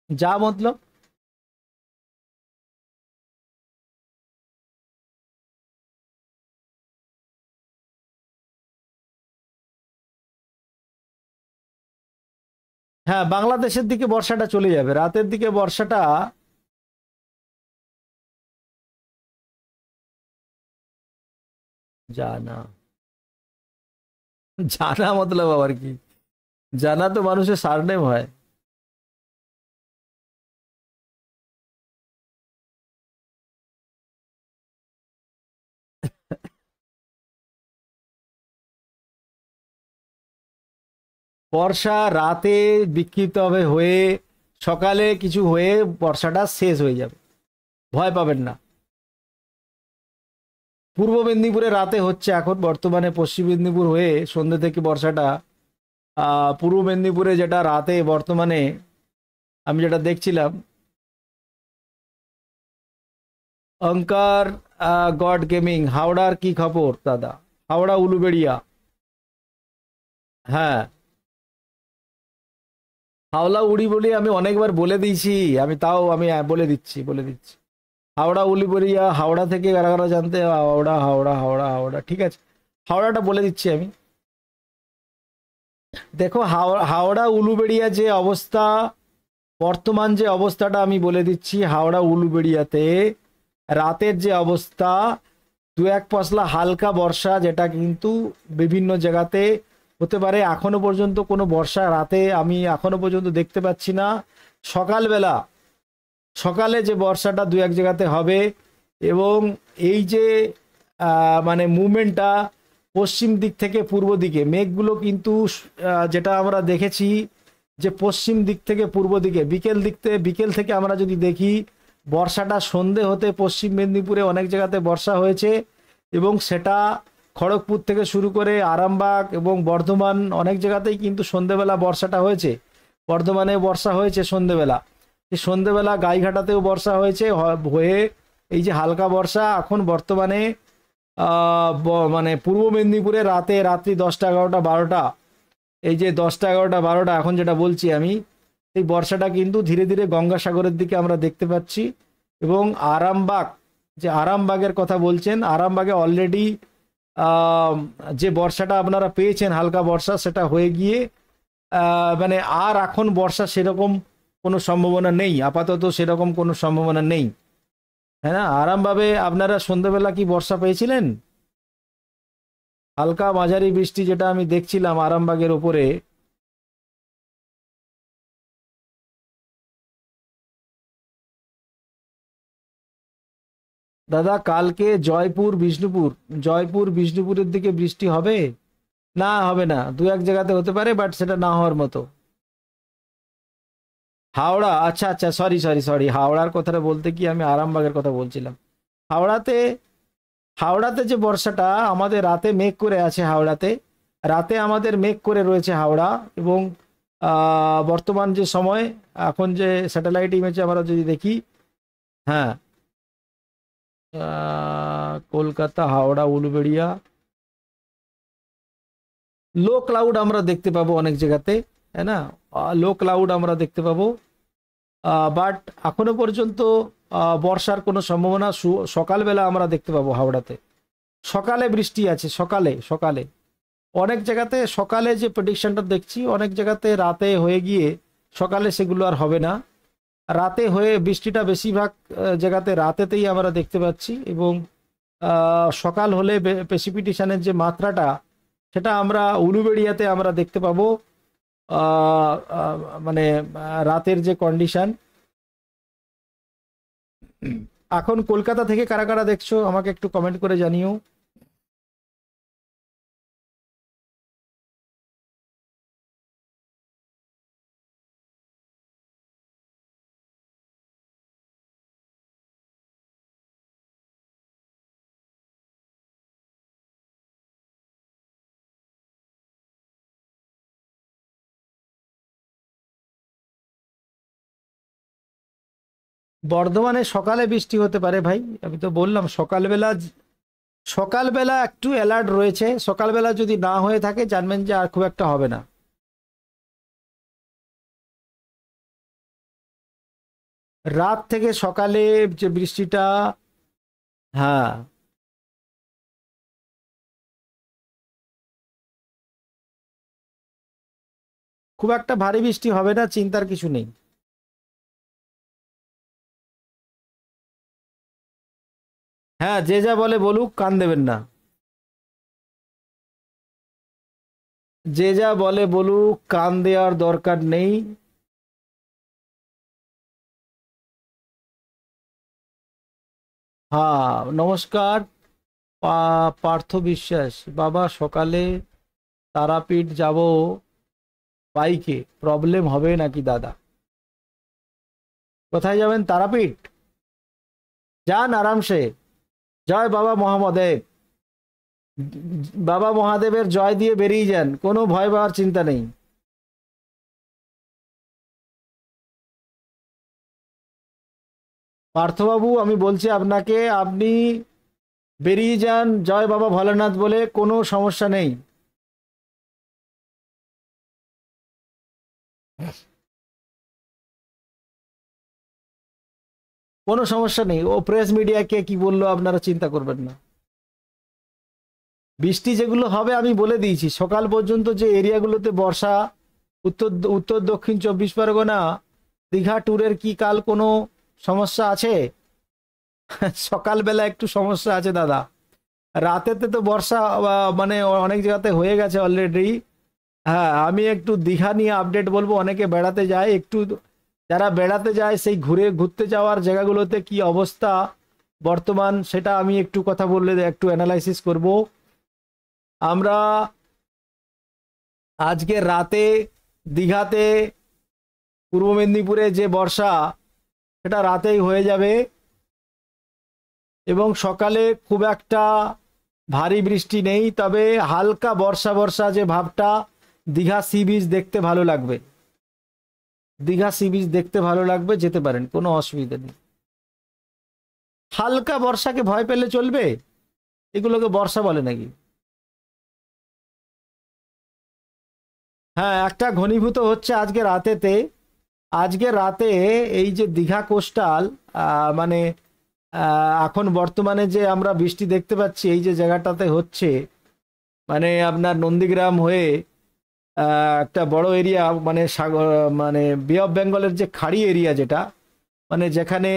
Speaker 1: যা মতলব? হ্যাঁ বাংলাদেশের দিকে বর্ষাটা চলে যাবে, রাতের দিকে বর্ষাটা। জানা, জানা মতলব আবার কি? জানা তো মানুষের সারনেম হয়। বর্ষা রাতে বিক্ষিপ্তভাবে হয়ে সকালে কিছু হয়ে বর্ষাটা শেষ হয়ে যাবে, ভয় পাবেন না। পূর্ব মেদিনীপুরে রাতে হচ্ছে এখন বর্তমানে, পশ্চিম মেদিনীপুর হয়ে সন্ধ্যে থেকে বর্ষাটা পূর্ব মেদিনীপুরে যেটা রাতে বর্তমানে আমি যেটা দেখছিলাম। অঙ্কার গড গেমিং, হাওড়ার কি খবর দাদা? হাওড়া উলুবেড়িয়া, হ্যাঁ হাওড়া উড়িবড়িয়া আমি অনেকবার বলে দিয়েছি, আমি তাও আমি বলে দিচ্ছি। হাওড়া উলুবেড়িয়া, হাওড়া থেকে কারা কারা জানতে, হাওড়া হাওড়া হাওড়া হাওড়া, ঠিক আছে, হাওড়াটা বলে দিচ্ছি আমি। দেখো হাওড়া উলুবেড়িয়া যে অবস্থা, বর্তমান যে অবস্থাটা আমি বলে দিচ্ছি, হাওড়া উলুবেড়িয়াতে রাতের যে অবস্থা, দু এক পশলা হালকা বর্ষা, যেটা কিন্তু বিভিন্ন জায়গাতে হতে পারে। এখনো পর্যন্ত কোনো বর্ষা রাতে আমি এখনো পর্যন্ত দেখতে পাচ্ছি না। সকালবেলা, সকালে যে বর্ষাটা দু এক জায়গাতে হবে, এবং এই যে মানে মুভমেন্টটা পশ্চিম দিক থেকে পূর্ব দিকে, মেঘগুলো কিন্তু যেটা আমরা দেখেছি যে পশ্চিম দিক থেকে পূর্ব দিকে, বিকেল থেকে আমরা যদি দেখি, বর্ষাটা সন্ধে হতে পশ্চিম মেদিনীপুরে অনেক জায়গাতে বর্ষা হয়েছে, এবং সেটা খড়গপুর থেকে শুরু করে আরামবাগ এবং বর্ধমান অনেক জায়গাতেই কিন্তু সন্ধেবেলা বর্ষাটা হয়েছে। বর্ধমানে বর্ষা হয়েছে সন্ধেবেলা, এই সন্ধেবেলা গাইঘাটাতেও বর্ষা হয়েছে হয়ে, এই যে হালকা বর্ষা এখন বর্তমানে মানে পূর্ব মেদিনীপুরে রাত্রি 10টা 11টা 12টা, এই যে 10টা 11টা 12টা এখন যেটা বলছি আমি, এই বর্ষাটা কিন্তু ধীরে ধীরে গঙ্গাসাগরের দিকে আমরা দেখতে পাচ্ছি। এবং আরামবাগ, যে আরামবাগের কথা বলছেন, আরামবাগে অলরেডি যে বর্ষাটা আপনারা পেয়েছেন হালকা বর্ষা, সেটা হয়ে গিয়ে মানে আর এখন বর্ষা সেরকম কোনো সম্ভাবনা নেই, আপাতত সেরকম কোনো সম্ভাবনা নেই। হ্যাঁ না, আরামভাবে আপনারা সন্ধ্যেবেলা কি বর্ষা পেয়েছিলেন? হালকা মাঝারি বৃষ্টি যেটা আমি দেখছিলাম আরামবাগের ওপরে। দাদা কালকে জয়পুর বিষ্ণুপুরের দিকে বৃষ্টি হবে? না, হবে না, দু এক জায়গাতে হতে পারে, বাট সেটা না হওয়ার মতো। হাওড়া, আচ্ছা আচ্ছা, সরি সরি সরি, হাওড়ার কথাটা বলতে কি আমি আরামবাগের কথা বলছিলাম। হাওড়াতে, হাওড়াতে যে বর্ষাটা আমাদের রাতে মেঘ করে আছে, হাওড়াতে রাতে আমাদের মেঘ করে রয়েছে হাওড়া। এবং বর্তমান যে সময়, এখন যে স্যাটেলাইট ইমেজে আমরা যদি দেখি, হ্যাঁ, কলকাতা হাওড়া উলুবেড়িয়া, লো ক্লাউড আমরা দেখতে পাবো অনেক জায়গাতে, তাই না, লো ক্লাউড আমরা দেখতে পাবো। বাট এখনো পর্যন্ত বর্ষার কোনো সম্ভাবনা সকালবেলা আমরা দেখতে পাবো হাওড়াতে। সকালে বৃষ্টি আছে, সকালে সকালে অনেক জায়গাতে, সকালে যে প্রেডিকশনটা দেখছি অনেক জায়গাতে রাতে হয়ে গিয়ে সকালে সেগুলো আর হবে না, রাতে হয়ে বৃষ্টিটা বেশিরভাগ জায়গাতে রাতেতেই আমরা দেখতে পাচ্ছি। এবং সকাল হলে প্রেসিপিটেশনের যে মাত্রাটা, সেটা আমরা উলুবেড়িয়াতে আমরা দেখতে পাবো। মানে রাতের যে কন্ডিশন। এখন কলকাতা থেকে কারা কারা দেখছো আমাকে একটু কমেন্ট করে জানিও। বর্ধমানে সকালে বৃষ্টি হতে পারে ভাই, আমি তো বললাম সকালবেলা, সকালবেলা একটু অ্যালার্ট রয়েছে, সকালবেলা যদি না হয়ে থাকে জানবেন যে আর খুব একটা হবে না। রাত থেকে সকালে যে বৃষ্টিটা, হ্যাঁ, খুব একটা ভারী বৃষ্টি হবে না, চিন্তার কিছু নেই। হ্যাঁ, যে যা বলে বলুক, কান দেবেন না। যে যা বলে বলুক, কান দেওয়ার দরকার নেই। হ্যাঁ, নমস্কার। পার্থ বিশ্বাস, বাবা সকালে তারাপীঠ যাব বাইকে, প্রবলেম হবে নাকি দাদা? কোথায় যাবেন? তারাপীঠ যান আরামসে। জয় বাবা মহাদেব, বাবা মহাদেবের জয় দিয়ে বেরিয়ে যান, কোনো ভয় পাওয়ার চিন্তা নেই। পার্থবাবু আমি বলছি আপনাকে, আপনি বেরিয়ে যান জয় বাবা ভোলেনাথ বলে, কোনো সমস্যা নেই। কোনো সমস্যা নেই, ও প্রেস মিডিয়াকে কি বললো আপনারা চিন্তা করবেন না। বৃষ্টি যেগুলো হবে আমি বলে দিয়েছি, সকাল পর্যন্ত যে এরিয়াগুলোতে বর্ষা, উত্তর উত্তর দক্ষিণ 24 পরগনা, দীঘা ট্যুরের কি কাল কোনো সমস্যা আছে? সকালবেলা একটু সমস্যা আছে দাদা, রাতেতে তো বর্ষা মানে অনেক জায়গাতে হয়ে গেছে অলরেডি। হ্যাঁ, আমি একটু দীঘা নিয়ে আপডেট বলবো। অনেকে বেড়াতে যায়, একটু যারা বেড়াতে যায় সেই ঘুরতে যাওয়ার জায়গাগুলোতে কি অবস্থা বর্তমান, সেটা আমি একটু কথা বললে একটু অ্যানালাইসিস করব। আমরা আজকে রাতে দীঘাতে, পূর্ব মেদিনীপুরে যে বর্ষা, সেটা রাতেই হয়ে যাবে এবং সকালে খুব একটা ভারী বৃষ্টি নেই, তবে হালকা বর্ষা বর্ষা যে ভাবটা, দীঘা সি বিচ দেখতে ভালো লাগবে, দীঘা সি বিচ দেখতে ভালো লাগবে, যেতে পারেন, কোনো অসুবিধা নেই। হালকা বর্ষাকে ভয় পেলে চলবে? এগুলোকে বর্ষা বলে নাকি? হ্যাঁ, একটা ঘনীভূত হচ্ছে আজকে রাতেতে। আজকে রাতে এই যে দীঘা কোস্টাল, মানে এখন বর্তমানে যে আমরা বৃষ্টি দেখতে পাচ্ছি এই যে জায়গাটাতে হচ্ছে, মানে আপনার নন্দীগ্রাম হয়ে একটা বড় এরিয়া, মানে সাগর, মানে বে অফ বেঙ্গলের যে খাড়ি এরিয়া, যেটা মানে যেখানে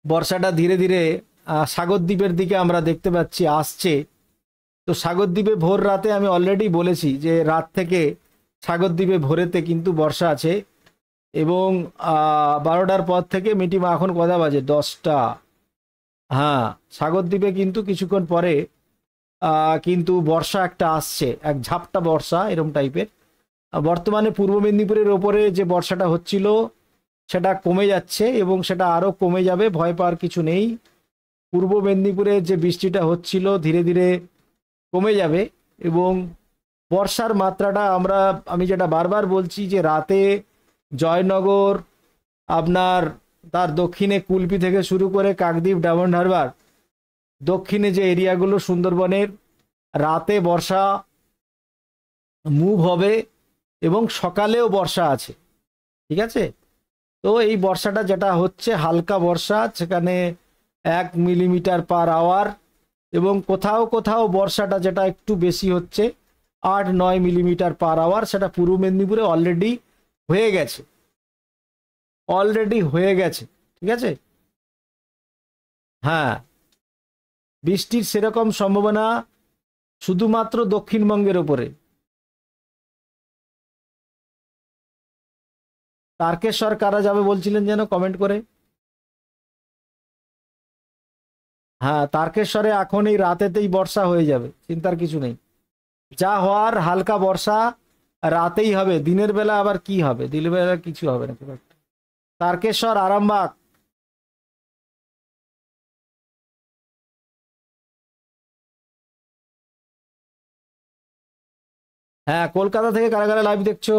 Speaker 1: বর্ষাটা ধীরে ধীরে সাগরদ্বীপের দিকে আমরা দেখতে পাচ্ছি আসছে। তো সাগরদ্বীপে ভোর রাতে আমি অলরেডি বলেছি যে রাত থেকে সাগরদ্বীপে ভোরেতে কিন্তু বর্ষা আছে, এবং 12টার পর থেকে মিটিমা, এখন কটা বাজে? 10টা। হ্যাঁ, সাগরদ্বীপে কিন্তু কিছুক্ষণ পরে কিন্তু বর্ষা একটা আসছে, এক ঝাপটা বর্ষা এরম টাইপের। বর্তমানে পূর্ব মেদিনীপুরের ওপরে যে বর্ষাটা হচ্ছিল সেটা কমে যাচ্ছে এবং সেটা আরও কমে যাবে, ভয় পাওয়ার কিছু নেই। পূর্ব মেদিনীপুরে যে বৃষ্টিটা হচ্ছিল ধীরে ধীরে কমে যাবে, এবং বর্ষার মাত্রাটা আমি যেটা বারবার বলছি যে রাতে জয়নগর, আপনার তার দক্ষিণে কুলপি থেকে শুরু করে কাকদ্বীপ, ডায়মন্ড হারবার, দক্ষিণে যে এরিয়াগুলো সুন্দরবনের, রাতে বর্ষা মুভ হবে এবং সকালেও বর্ষা আছে, ঠিক আছে? তো এই বর্ষাটা যেটা হচ্ছে হালকা বর্ষা, সেখানে 1 মিলিমিটার/আওয়ার, এবং কোথাও কোথাও বর্ষাটা যেটা একটু বেশি হচ্ছে 8-9 মিলিমিটার/আওয়ার, সেটা পূর্ব মেদিনীপুরে অলরেডি হয়ে গেছে, অলরেডি হয়ে গেছে, ঠিক আছে? হ্যাঁ, বৃষ্টির সেরকম সম্ভাবনা শুধুমাত্র দক্ষিণবঙ্গের ওপরে। তারকেশ্বর কারা যাবে বলছিলেন যেন কমেন্ট করে? হ্যাঁ, তারকেশ্বরে এখন এই রাতেতেই বর্ষা হয়ে যাবে, চিন্তার কিছু নেই। যা হওয়ার হালকা বর্ষা রাতেই হবে, দিনের বেলা আবার কি হবে? দিনের বেলা কিছু হবে না খুব একটা। তারকেশ্বর, আরামবাগ। হ্যাঁ, কলকাতা থেকে কারা কারা লাইভ দেখছো?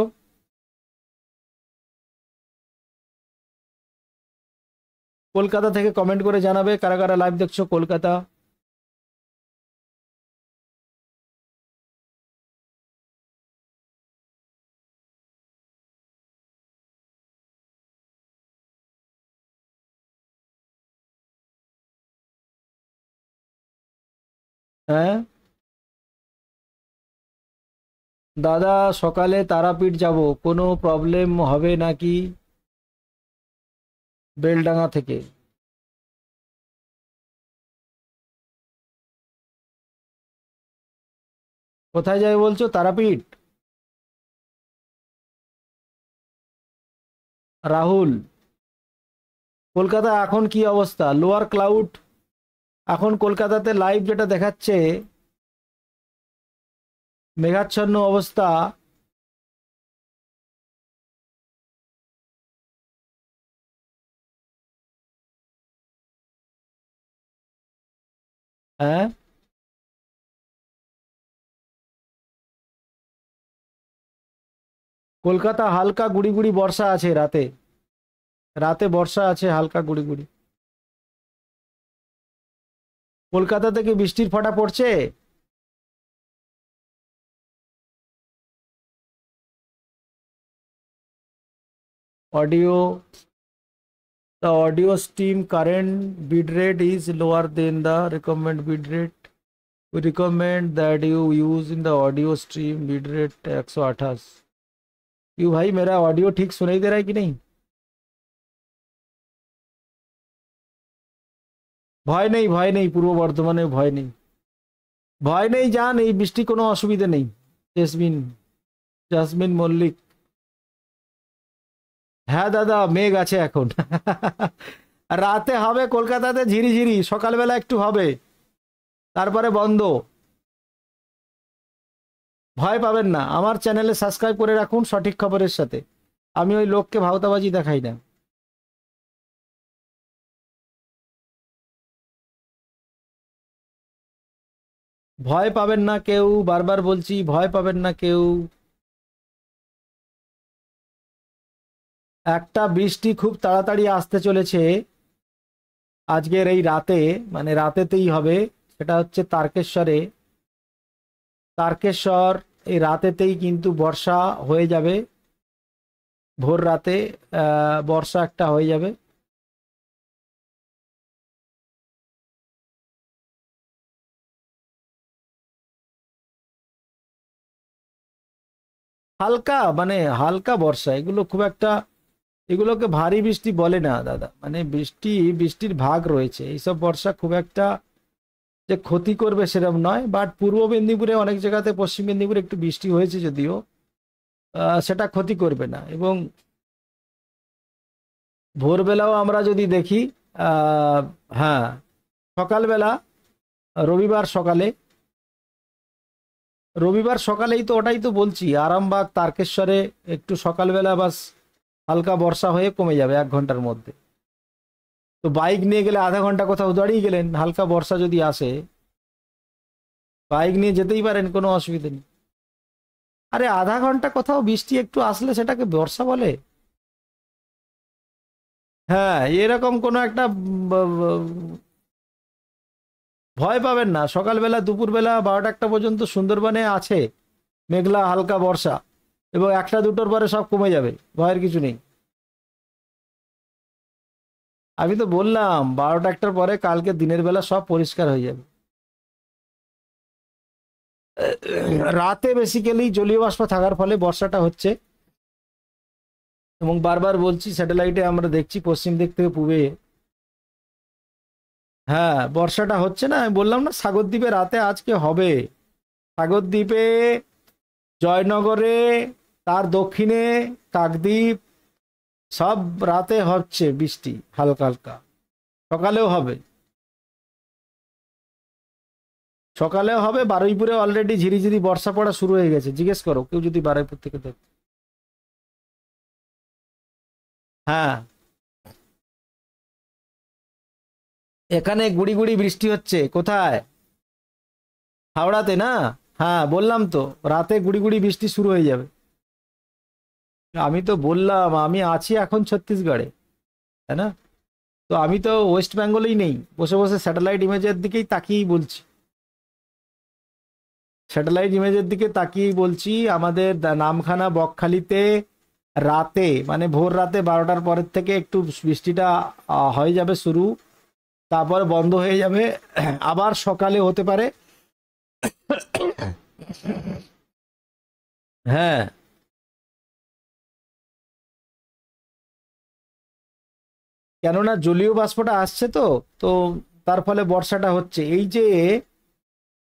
Speaker 1: কলকাতা থেকে কমেন্ট করে জানাবে কারা কারা লাইভ দেখছো কলকাতা। হ্যাঁ দাদা, সকালে তারাপীঠ যাব, কোনো প্রবলেম হবে নাকি? বেলডাঙ্গা থেকে। কোথায় যাবে বলছো? তারাপীঠ? রাহুল, কলকাতা এখন কি অবস্থা? লোয়ার ক্লাউড এখন কলকাতাতে লাইভ যেটা দেখাচ্ছে, মেঘাচ্ছন্ন অবস্থা। হ্যাঁ, কলকাতা হালকা গুড়ি গুড়ি বর্ষা আছে রাতে, রাতে বর্ষা আছে হালকা গুড়ি গুড়ি। কলকাতা থেকে বৃষ্টির ফোঁটা পড়ছে? Audio The audio stream current bitrate is lower than the recommended bitrate. We recommend that you use in the audio stream bitrate 128। क्यों भाई, मेरा ऑडियो ठीक सुनाई दे रहा है कि नहीं? ভয় নেই, ভয় নেই, পূর্ব বর্ধমানে ভয় নেই, ভয় নেই, যান, এই বৃষ্টি কোনো অসুবিধা নেই। জেসমিন, জাসমিন মল্লিক, হ্যাঁ দাদা মেঘ আছে এখন। রাতে হবে কলকাতাতে ঝিরিঝিরি, সকালবেলা একটু হবে, তারপরে বন্ধ। ভয় পাবেন না, আমার চ্যানেলে সাবস্ক্রাইব করে রাখুন সঠিক খবরের সাথে। আমি ওই লোককে ভাওতাবাজি দেখাই না। ভয় পাবেন না কেউ, বারবার বলছি ভয় পাবেন না কেউ। একটা বৃষ্টি খুব তাড়াতাড়ি আসতে চলেছে আজকের এই রাতে, মানে রাতেতেই হবে। সেটা হচ্ছে তারকেশ্বরে। তারকেশ্বর এই রাতেতেই কিন্তু বর্ষা হয়ে যাবে, ভোর রাতে বর্ষা একটা হয়ে যাবে। হালকা, মানে হালকা বর্ষা, এগুলো খুব একটা, এগুলোকে ভারী বৃষ্টি বলে না দাদা। মানে বৃষ্টির ভাগ রয়েছে, এইসব বর্ষা খুব একটা যে ক্ষতি করবে সেরকম নয়। বাট পূর্ব মেদিনীপুরে অনেক জায়গাতে, পশ্চিম মেদিনীপুরে একটু বৃষ্টি হয়েছে যদিও, সেটা ক্ষতি করবে না। এবং ভোরবেলাও আমরা যদি দেখি, হ্যাঁ, সকালবেলা, রবিবার সকালে, রবিবার সকালেই তো, ওটাই তো বলছি, আরামবাগ তারকেশ্বরে একটু সকালবেলা বাস হালকা বর্ষা হয়ে কমে যাবে 1 ঘন্টার মধ্যে। তো বাইক নিয়ে গেলে আধা ঘন্টা কোথাও দাঁড়িয়ে গেলেন, হালকা বর্ষা যদি আসে, বাইক নিয়ে যেতেই পারেন, কোনো অসুবিধা নেই। আরে আধা ঘন্টা কোথাও বৃষ্টি একটু আসলে সেটাকে বর্ষা বলে? হ্যাঁ, এরকম কোনো একটা ভয় পাবেন না। সকালবেলা, দুপুরবেলা 12টা-1টা পর্যন্ত সুন্দরবনে আছে মেঘলা হালকা বর্ষা, এবং 1টা-2টোর পরে সব কমে যাবে, ভয়ের কিছু নেই। আমি তো বললাম 12টা-1টার পরে কালকে দিনের বেলা সব পরিষ্কার হয়ে যাবে। রাতে বেসিক্যালি জলীয় বাষ্প থাকার ফলে বর্ষাটা হচ্ছে। এবং বারবার বলছি, স্যাটেলাইটে আমরা দেখছি পশ্চিম দিক থেকে পূবে, হ্যাঁ বর্ষাটা হচ্ছে না। আমি বললাম না, সাগরদ্বীপে রাতে আজকে হবে। সাগরদ্বীপে, জয়নগরে, তার দক্ষিণে কাকদ্বীপ, সব রাতে হচ্ছে বৃষ্টি হালকা হালকা। সকালেও হবে, সকালেও হবে। বারুইপুরে অলরেডি ঝিরিঝিরি বর্ষা পড়া শুরু হয়ে গেছে, জিজ্ঞেস করো কেউ যদি বারুইপুর থেকে দেখ। হ্যাঁ, এখানে গুড়ি গুড়ি বৃষ্টি হচ্ছে। কোথায়? হাওড়াতে না? হ্যাঁ বললাম তো, রাতে গুড়ি গুড়ি বৃষ্টি শুরু হয়ে যাবে। আমি তো বললাম আমি আছি এখন ছত্তিশগড়ে, তাই না? তো আমি তো ওয়েস্ট বেঙ্গলেই নেই, বসে বসে স্যাটেলাইট ইমেজের দিকেই তাকিয়েই বলছি। স্যাটেলাইট ইমেজের দিকে তাকিয়েই বলছি। আমাদের নামখানা বকখালিতে রাতে, মানে ভোর রাতে 12টার পরের থেকে একটু বৃষ্টিটা হয়ে যাবে শুরু, তারপর বন্ধ হয়ে যাবে। আবার সকালে হতে পারে। হ্যাঁ, কেননা জলীয় বাষ্পটা আসছে তো, তো তার ফলে বর্ষাটা হচ্ছে। এই যে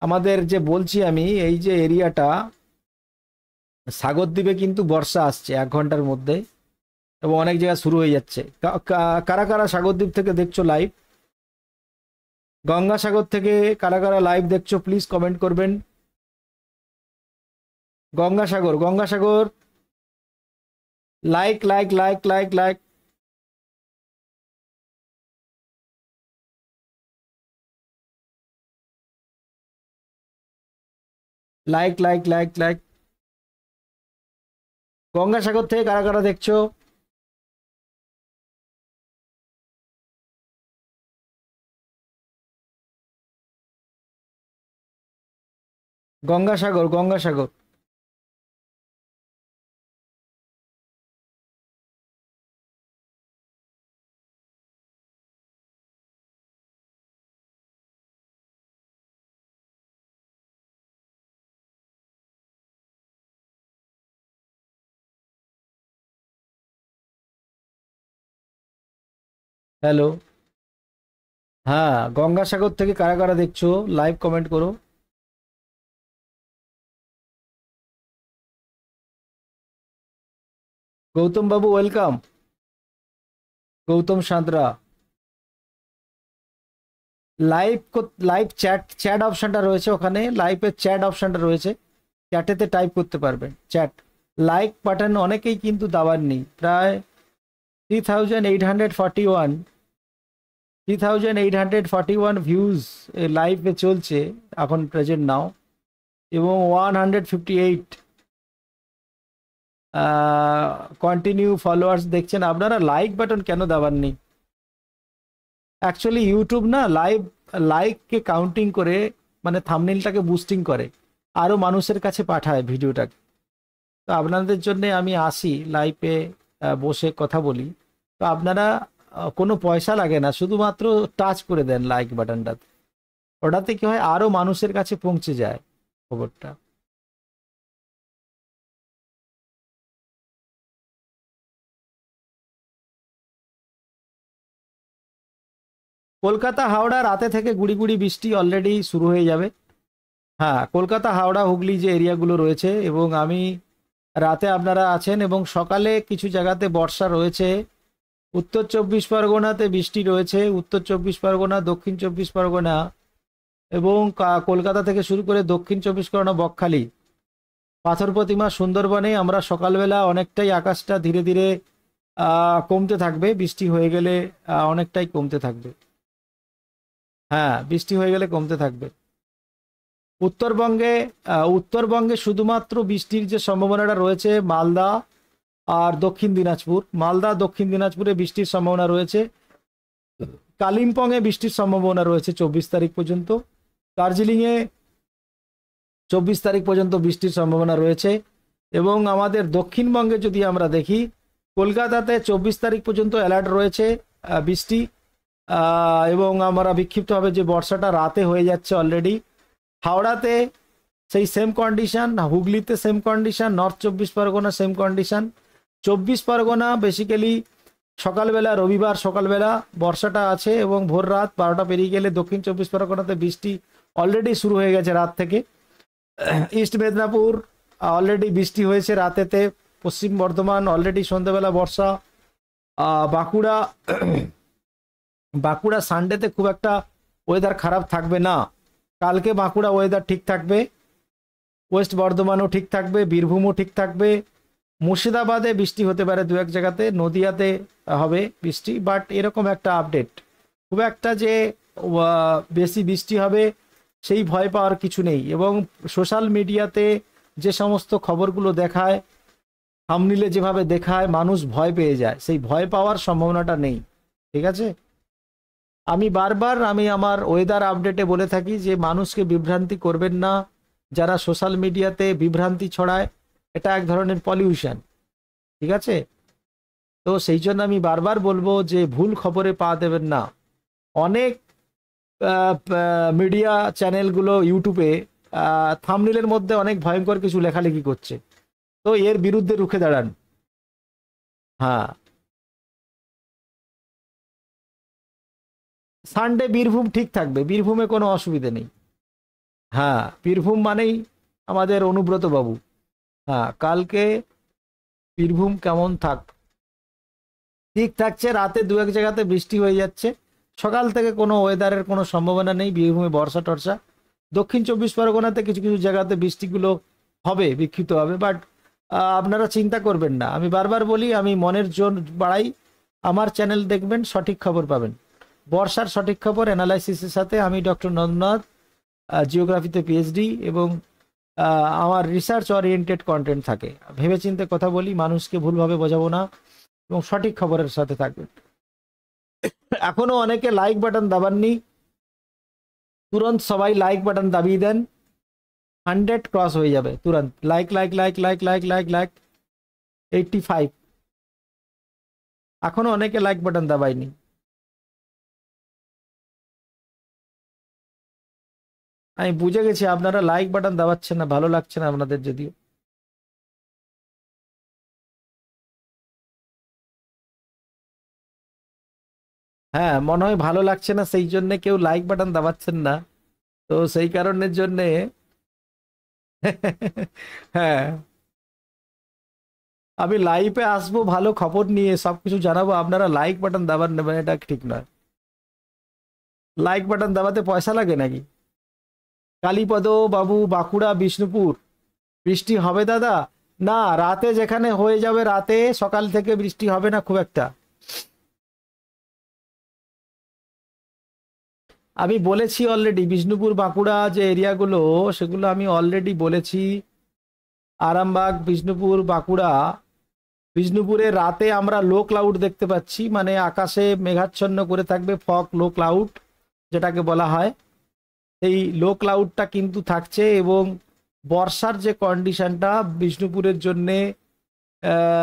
Speaker 1: আমাদের যে বলছি আমি, এই যে এরিয়াটা, সাগরদ্বীপে কিন্তু বর্ষা আসছে 1 ঘন্টার মধ্যে, এবং অনেক জায়গায় শুরু হয়ে যাচ্ছে। কারা কারা সাগরদ্বীপ থেকে দেখছো লাইভ? গঙ্গাসাগর থেকে কারা কারা লাইভ দেখছো প্লিজ কমেন্ট করবেন। Gangasagar, Gangasagar, like like like like like. Like like like like. Gangasagar থেকে কারা কারা দেখছো? গঙ্গাসাগর, গঙ্গাসাগর। হ্যালো। হ্যাঁ, গঙ্গাসাগর থেকে কারা কারা দেখছো লাইভ কমেন্ট করো। গৌতম বাবু welcome. Gautam Santra. Live live chat chat অপশনটা রয়েছে, ওখানে লাইভের চ্যাট অপশনটা রয়েছে, চ্যাটেতে টাইপ করতে পারবেন চ্যাট। লাইক বাটন অনেকেই কিন্তু দাবাননি, প্রায় 3841 3841 ভিউজ লাইভে চলছে এখন প্রেজেন্ট নাও, এবং 158 কন্টিনিউ ফলোয়ার্স দেখছেন। আপনারা লাইক বাটন কেন দাবাননি? অ্যাকচুয়ালি ইউটিউব না লাইককে কাউন্টিং করে, মানে থাম্বনেলটাকে বুস্টিং করে, আরও মানুষের কাছে পাঠায় ভিডিওটাকে। তো আপনাদের জন্য আমি আসি লাইভে, বসে কথা বলি। তো আপনারা কোনো পয়সা লাগে না, শুধুমাত্র টাচ করে দেন লাইক বাটনটাতে, ওটাতে কি হয় আরও মানুষের কাছে পৌঁছে যায় খবরটা। কলকাতা হাওড়া রাতে থেকে গুড়ি গুড়ি বৃষ্টি অলরেডি শুরু হয়ে যাবে। হ্যাঁ, কলকাতা হাওড়া হুগলি যে এরিয়াগুলো রয়েছে, এবং আমি রাতে আপনারা আছেন, এবং সকালে কিছু জায়গাতে বর্ষা রয়েছে। উত্তর চব্বিশ পরগনাতে বৃষ্টি রয়েছে, উত্তর চব্বিশ পরগনা, দক্ষিণ চব্বিশ পরগনা, এবং কলকাতা থেকে শুরু করে দক্ষিণ চব্বিশ পরগনা, বকখালি, পাথর প্রতিমা, সুন্দরবনে আমরা সকালবেলা অনেকটাই আকাশটা ধীরে ধীরে কমতে থাকবে, বৃষ্টি হয়ে গেলে অনেকটাই কমতে থাকবে। হ্যাঁ, বৃষ্টি হয়ে গেলে কমতে থাকবে। উত্তরবঙ্গে উত্তরবঙ্গে শুধুমাত্র বৃষ্টির যে সম্ভাবনাটা রয়েছে মালদা আর দক্ষিণ দিনাজপুর, মালদা দক্ষিণ দিনাজপুরে বৃষ্টির সম্ভাবনা রয়েছে। কালিম্পংয়ে বৃষ্টির সম্ভাবনা রয়েছে 24 তারিখ পর্যন্ত। দার্জিলিংয়ে 24 তারিখ পর্যন্ত বৃষ্টির সম্ভাবনা রয়েছে। এবং আমাদের দক্ষিণবঙ্গে যদি আমরা দেখি, কলকাতাতে 24 তারিখ পর্যন্ত অ্যালার্ট রয়েছে বৃষ্টি, এবং আমরা বিক্ষিপ্তভাবে যে বর্ষাটা রাতে হয়ে যাচ্ছে অলরেডি। হাওড়াতে সেই সেম কন্ডিশন, হুগলিতে সেম কন্ডিশন, নর্থ চব্বিশ Pargana same condition. 24 Pargana basically সকালবেলা, রবিবার সকালবেলা বর্ষাটা আছে, এবং ভোর রাত 12টা পেরিয়ে গেলে দক্ষিণ চব্বিশ পরগনাতে বৃষ্টি অলরেডি শুরু হয়ে গেছে রাত থেকে। ইস্ট মেদিনীপুর অলরেডি বৃষ্টি হয়েছে রাতেতে। পশ্চিম বর্ধমান অলরেডি সন্ধ্যেবেলা বর্ষা। বাঁকুড়া বাঁকুড়া সানডেতে খুব একটা ওয়েদার খারাপ থাকবে না, কালকে বাঁকুড়া ওয়েদার ঠিক থাকবে। ওয়েস্ট বর্ধমানও ঠিক থাকবে, বীরভূমও ঠিক থাকবে। মুর্শিদাবাদে বৃষ্টি হতে পারে দু এক জায়গাতে, নদিয়াতে হবে বৃষ্টি, বাট এরকম একটা আপডেট, খুব একটা যে বেশি বৃষ্টি হবে সেই ভয় পাওয়ার কিছু নেই। এবং সোশ্যাল মিডিয়াতে যে সমস্ত খবরগুলো দেখায়, থাম্বনেইলে যেভাবে দেখায়, মানুষ ভয় পেয়ে যায়, সেই ভয় পাওয়ার সম্ভাবনাটা নেই। ঠিক আছে, আমি বারবার আমার ওয়েদার আপডেটে বলে থাকি যে মানুষকে বিভ্রান্তি করবেন না, যারা সোশ্যাল মিডিয়াতে বিভ্রান্তি ছড়ায় এটা এক ধরনের পলিউশন। ঠিক আছে, তো সেই জন্য আমি বারবার বলবো যে ভুল খবরে পা দেবেন না। অনেক মিডিয়া চ্যানেলগুলো ইউটিউবে থাম্বনেইলের মধ্যে অনেক ভয়ঙ্কর কিছু লেখালেখি করছে, তো এর বিরুদ্ধে রুখে দাঁড়ান। হ্যাঁ, সানডে বীরভূম ঠিক থাকবে, বীরভূমে কোনো অসুবিধে নেই। হ্যাঁ, বীরভূম মানেই আমাদের অনুব্রত বাবু। হ্যাঁ, কালকে বীরভূম কেমন ঠিক থাকছে, রাতে দু এক জায়গাতে বৃষ্টি হয়ে যাচ্ছে, সকাল থেকে কোনো ওয়েদারের কোনো সম্ভাবনা নেই বীরভূমে বর্ষা টর্ষা। দক্ষিণ চব্বিশ পরগনাতে কিছু কিছু জায়গাতে বৃষ্টিগুলো হবে, বিক্ষিপ্ত হবে, বাট আপনারা চিন্তা করবেন না। আমি বারবার বলি, আমি মনের জোর বাড়াই, আমার চ্যানেল দেখবেন, সঠিক খবর পাবেন, বর্ষার সঠিক খবর অ্যানালাইসিসের সাথে। আমি ডক্টর নন্দনাথ, জিওগ্রাফিতে পিএইচডি, এবং আমার রিসার্চ ওরিয়েন্টেড কন্টেন্ট থাকে। ভেবেচিন্তে কথা বলি, মানুষকে ভুলভাবে বোঝাবো না, এবং সঠিক খবরের সাথে থাকবেন। এখনো অনেকে লাইক বাটন দাবাননি, তুরন্ত সবাই লাইক বাটন দাবিয়ে দেন, 100 ক্রস হয়ে যাবে তুরন্ত। Like like like like like like like 85। এখনো অনেকে লাইক বাটন দাবায়নি। আমি বুঝে গেছি আপনারা লাইক বাটন দাবাচ্ছেন না, ভালো লাগছে না আপনাদের যদিও। হ্যাঁ, মনে হয় ভালো লাগছে না, সেই জন্য কেউ লাইক বাটন দাবাচ্ছেন না। তো সেই কারণের জন্যে হ্যাঁ, আমি লাইভে আসবো ভালো খবর নিয়ে সবকিছু জানাবো, আপনারা লাইক বাটন দাবার নেবেন, এটা ঠিক নয়। লাইক বাটন দাবাতে পয়সা লাগে নাকি? কালীপদ বাবু, বাঁকুড়া, বিষ্ণুপুর, বৃষ্টি হবে দাদা? না, রাতে যেখানে হয়ে যাবে, রাতে সকাল থেকে বৃষ্টি হবে না খুব একটা। আমি বলেছি অলরেডি, বিষ্ণুপুর বাঁকুড়া যে এরিয়াগুলো, সেগুলো আমি অলরেডি বলেছি। আরামবাগ, বিষ্ণুপুর, বাঁকুড়া। বিষ্ণুপুরে রাতে আমরা লো ক্লাউড দেখতে পাচ্ছি, মানে আকাশে মেঘাচ্ছন্ন করে থাকবে, ফগ লো ক্লাউড যেটাকে বলা হয়। এই লো ক্লাউডটা কিন্তু থাকছে, এবং বর্ষার যে কন্ডিশনটা বিষ্ণুপুরের জন্যে,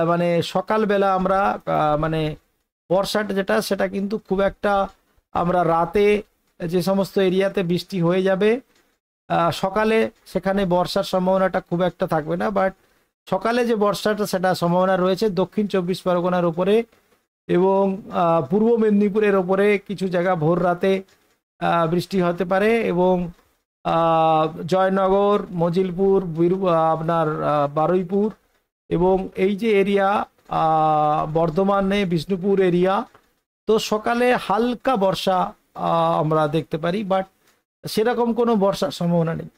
Speaker 1: মানে সকালবেলা আমরা মানে বর্ষাটা যেটা, সেটা কিন্তু খুব একটা, আমরা রাতে যে সমস্ত এরিয়াতে বৃষ্টি হয়ে যাবে, সকালে সেখানে বর্ষার সম্ভাবনাটা খুব একটা থাকবে না। বাট সকালে যে বর্ষাটা, সেটা সম্ভাবনা রয়েছে দক্ষিণ চব্বিশ পরগনার ওপরে, এবং পূর্ব মেদিনীপুরের ওপরে কিছু জায়গা ভোর রাতে বৃষ্টি হতে পারে, এবং জয়নগর, মজিলপুর, আপনার বারুইপুর, এবং এই যে এরিয়া বর্ধমানে বিষ্ণুপুর এরিয়া, তো সকালে হালকা বর্ষা আমরা দেখতে পারি, বাট সেরকম কোনো বর্ষার সম্ভাবনা নেই।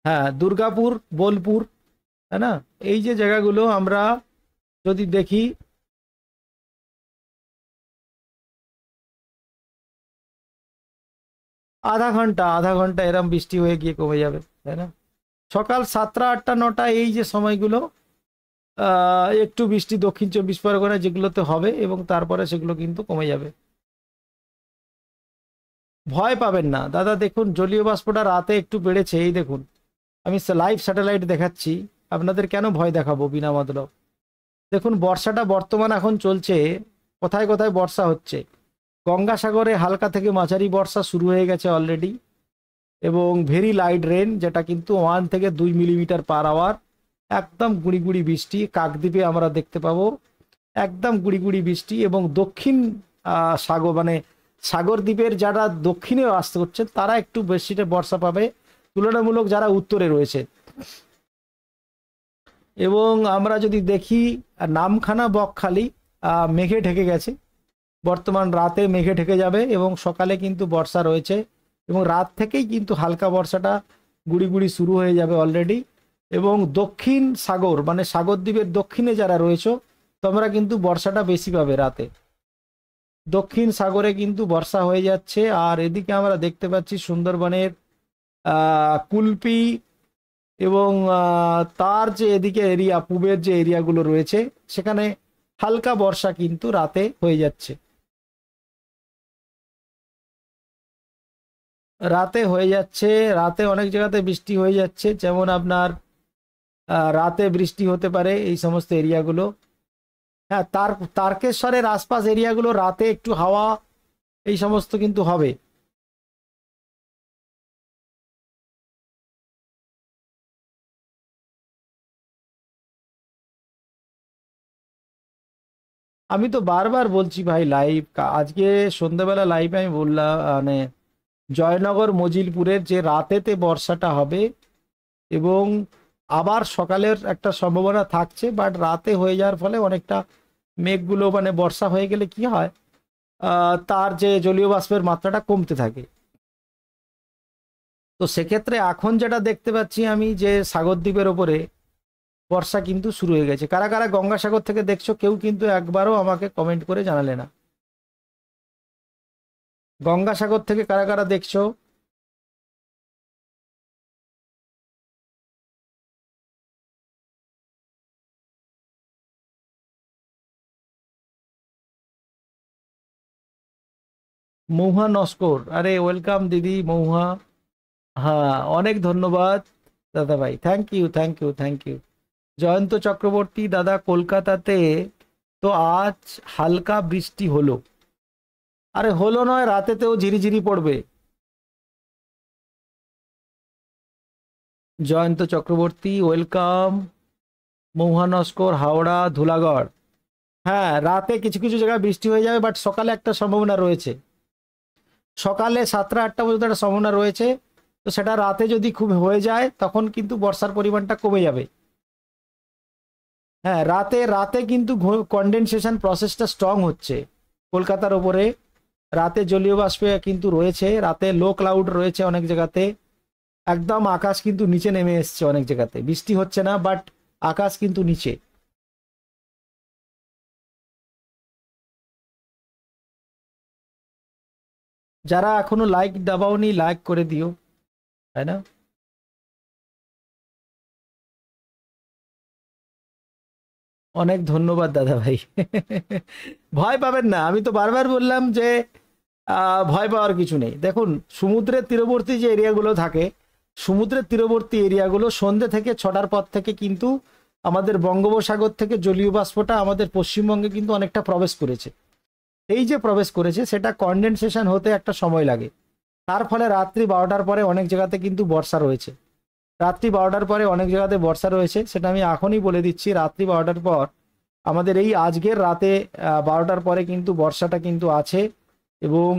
Speaker 1: হ্যাঁ, দুর্গাপুর, বোলপুর, তাই না, এই যে জায়গাগুলো আমরা যদি দেখি, আধা ঘন্টা এরম বৃষ্টি হয়ে গিয়ে কমে যাবে, তাই না। সকাল 7টা, 8টা, 9টা, এই যে সময়গুলো একটু বৃষ্টি দক্ষিণ চব্বিশ পরগনা যেগুলোতে হবে, এবং তারপরে সেগুলো কিন্তু কমে যাবে। ভয় পাবেন না দাদা, দেখুন জলীয় বাষ্পটা রাতে একটু বেড়েছে, এই দেখুন, আমি লাইভ স্যাটেলাইট দেখাচ্ছি, আপনাদের কেন ভয় দেখাবো বিনা মতলব। দেখুন বর্ষাটা বর্তমান এখন চলছে, কোথায় কোথায় বর্ষা হচ্ছে। গঙ্গাসাগরে হালকা থেকে মাঝারি বর্ষা শুরু হয়ে গেছে অলরেডি, এবং ভেরি লাইট রেন, যেটা কিন্তু 1 থেকে 2 মিলিমিটার পার আওয়ার, একদম গুঁড়ি গুঁড়ি বৃষ্টি। কাকদ্বীপে আমরা দেখতে পাবো একদম গুঁড়ি গুঁড়ি বৃষ্টি, এবং দক্ষিণ সাগর, মানে সাগর দ্বীপের যারা দক্ষিণে বাস করছেন, তারা একটু বেশিটা বর্ষা পাবে তুলনামূলক যারা উত্তরে রয়েছে। এবং আমরা যদি দেখি, নামখানা, বকখালি মেঘে ঢেকে গেছে, বর্তমান রাতে মেঘে ঢেকে যাবে, এবং সকালে কিন্তু বর্ষা রয়েছে, এবং রাত থেকেই কিন্তু হালকা বর্ষাটা গুড়ি গুড়ি শুরু হয়ে যাবে অলরেডি। এবং দক্ষিণ সাগর, মানে সাগর দ্বীপের দক্ষিণে যারা রয়েছে, তোমরা কিন্তু বর্ষাটা বেশি পাবে রাতে, দক্ষিণ সাগরে কিন্তু বর্ষা হয়ে যাচ্ছে। আর এদিকে আমরা দেখতে পাচ্ছি সুন্দরবনের কুলপি, এবং তার যে এদিকে এরিয়া, পূবের যে এরিয়াগুলো রয়েছে, সেখানে হালকা বর্ষা কিন্তু রাতে হয়ে যাচ্ছে, রাতে হয়ে যাচ্ছে। রাতে অনেক জায়গাতে বৃষ্টি হয়ে যাচ্ছে, যেমন আপনার রাতে বৃষ্টি হতে পারে এই সমস্ত এরিয়াগুলো। হ্যাঁ, তারকেশ্বরের আশপাশ এরিয়াগুলো রাতে একটু হাওয়া এই সমস্ত কিন্তু হবে। আমি তো বারবার বলছি ভাই, লাইভ আজকে সন্ধ্যাবেলা লাইভে আমি বললাম, মানে জয়নগর, মজিলপুরের যে রাতেতে বর্ষাটা হবে, এবং আবার সকালের একটা সম্ভাবনা থাকছে, বাট রাতে হয়ে যাওয়ার ফলে অনেকটা মেঘগুলো, মানে বর্ষা হয়ে গেলে কি হয়, তার যে জলীয় বাষ্পের মাত্রাটা কমতে থাকে। তো সেক্ষেত্রে এখন যেটা দেখতে পাচ্ছি আমি, যে সাগর দ্বীপের ওপরে বর্ষা কিন্তু শুরু হয়ে গেছে। কারা কারা গঙ্গাসাগর থেকে দেখছো, কেউ কিন্তু একবারও আমাকে কমেন্ট করে জানালে না। গঙ্গাসাগর থেকে কারা কারা দেখছো? মৌহা নস্কর, আরে ওয়েলকাম দিদি মৌহা। হ্যাঁ, অনেক ধন্যবাদ দাদা ভাই, thank you, thank you, thank you. Jayanta Chakraborty দাদা, কলকাতাতে তো আজ হালকা বৃষ্টি হলো। আরে হলো নয়, রাতেতেও ঝিরিঝিরি পড়বে। জয়ন্ত চক্রবর্তী ওয়েলকাম। মৌহা নস্কর, হাওড়া, ধুলাগড়। হ্যাঁ, রাতে কিছু কিছু জায়গায় বৃষ্টি হয়ে যাবে, বাট সকালে একটা সম্ভাবনা রয়েছে, সকালে 7টা 8টা পর্যন্ত একটা সম্ভাবনা রয়েছে। তো সেটা রাতে যদি খুব হয়ে যায় তখন কিন্তু বর্ষার পরিমাণটা কমে যাবে। হ্যাঁ, রাতে রাতে কিন্তু কনডেনসেশন প্রসেসটা স্ট্রং হচ্ছে কলকাতার ওপরে। রাতে জলীয় বাষ্প কিন্তু রয়েছে, রাতে লো ক্লাউড রয়েছে অনেক জায়গাতে, একদম আকাশ কিন্তু নিচে নেমে এসছে অনেক জায়গাতে, বৃষ্টি হচ্ছে না বাট আকাশ কিন্তু নিচে। যারা এখনো লাইক দাবাওনি লাইক করে দিও, তাই না? অনেক ধন্যবাদ দাদা ভাই। ভয় পাবেন না, আমি তো বারবার বললাম যে ভয় পাওয়ার কিছু নেই। দেখুন, সমুদ্রের তীরবর্তী যে এরিয়াগুলো থাকে, সমুদ্রের তীরবর্তী এরিয়াগুলো সন্ধ্যে থেকে 6টার পর থেকে কিন্তু আমাদের বঙ্গোপসাগর থেকে জলীয় বাষ্পটা আমাদের পশ্চিমবঙ্গে কিন্তু অনেকটা প্রবেশ করেছে। এই যে প্রবেশ করেছে সেটা কনডেনসেশন হতে একটা সময় লাগে। তার ফলে রাত্রি 12টার পরে অনেক জায়গাতে কিন্তু বর্ষা রয়েছে। রাত্রি 12টার পরে অনেক জায়গাতে বর্ষা রয়েছে, সেটা আমি এখনই বলে দিচ্ছি। রাত্রি 12টার পর আমাদের এই আজকের রাতে 12টার পরে কিন্তু বর্ষাটা কিন্তু আছে, এবং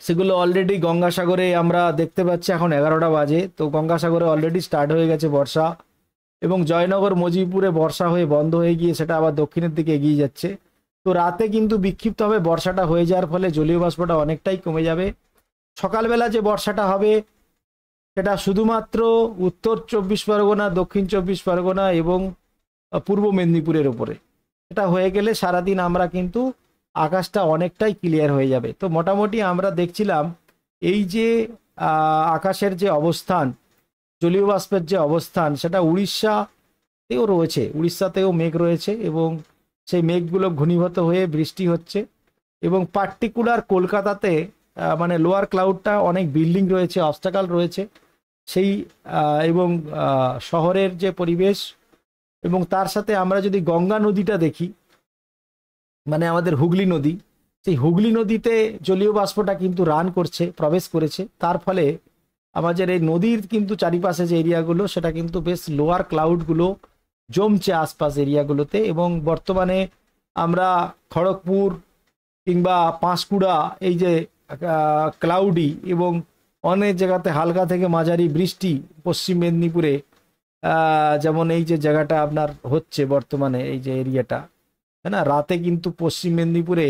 Speaker 1: সেগুলো অলরেডি গঙ্গাসাগরে আমরা দেখতে পাচ্ছি। এখন 11টা বাজে, তো গঙ্গাসাগরে অলরেডি স্টার্ট হয়ে গেছে বর্ষা, এবং জয়নগর মজিপুরে বর্ষা হয়ে বন্ধ হয়ে গিয়ে সেটা আবার দক্ষিণের দিকে এগিয়ে যাচ্ছে। তো রাতে কিন্তু বিক্ষিপ্তভাবে বর্ষাটা হয়ে যাওয়ার ফলে জলীয় বাষ্পটা অনেকটাই কমে যাবে। সকালবেলা যে বর্ষাটা হবে সেটা শুধুমাত্র উত্তর 24 পরগনা, দক্ষিণ 24 পরগনা এবং পূর্ব মেদিনীপুরের ওপরে। এটা হয়ে গেলে সারাদিন আমরা কিন্তু আকাশটা অনেকটাই ক্লিয়ার হয়ে যাবে। তো মোটামুটি আমরা দেখছিলাম এই যে আকাশের যে অবস্থান, জলীয় বাষ্পের যে অবস্থান, সেটা উড়িষ্যাতেও রয়েছে, উড়িষ্যাতেও মেঘ রয়েছে, এবং সেই মেঘগুলো ঘনীভূত হয়ে বৃষ্টি হচ্ছে। এবং পার্টিকুলার কলকাতাতে মানে লোয়ার ক্লাউডটা, অনেক বিল্ডিং রয়েছে, অবস্টাকাল রয়েছে সেই এবং শহরের যে পরিবেশ, এবং তার সাথে আমরা যদি গঙ্গা নদীটা দেখি, মানে আমাদের হুগলি নদী, সেই হুগলি নদীতে জলীয় বাষ্পটা কিন্তু রান করছে, প্রবেশ করেছে। তার ফলে আমাদের এই নদীর কিন্তু চারিপাশে যে এরিয়াগুলো, সেটা কিন্তু বেশ লোয়ার ক্লাউডগুলো জমছে আশপাশ এরিয়াগুলোতে। এবং বর্তমানে আমরা খড়গপুর কিংবা পাঁশকুড়া, এই যে ক্লাউডি এবং অনেক জায়গাতে হালকা থেকে মাঝারি বৃষ্টি, পশ্চিম মেদিনীপুরে যেমন এই যে জায়গাটা আপনার হচ্ছে বর্তমানে, এই যে এরিয়াটা, তাই না? রাতে কিন্তু পশ্চিম মেদিনীপুরে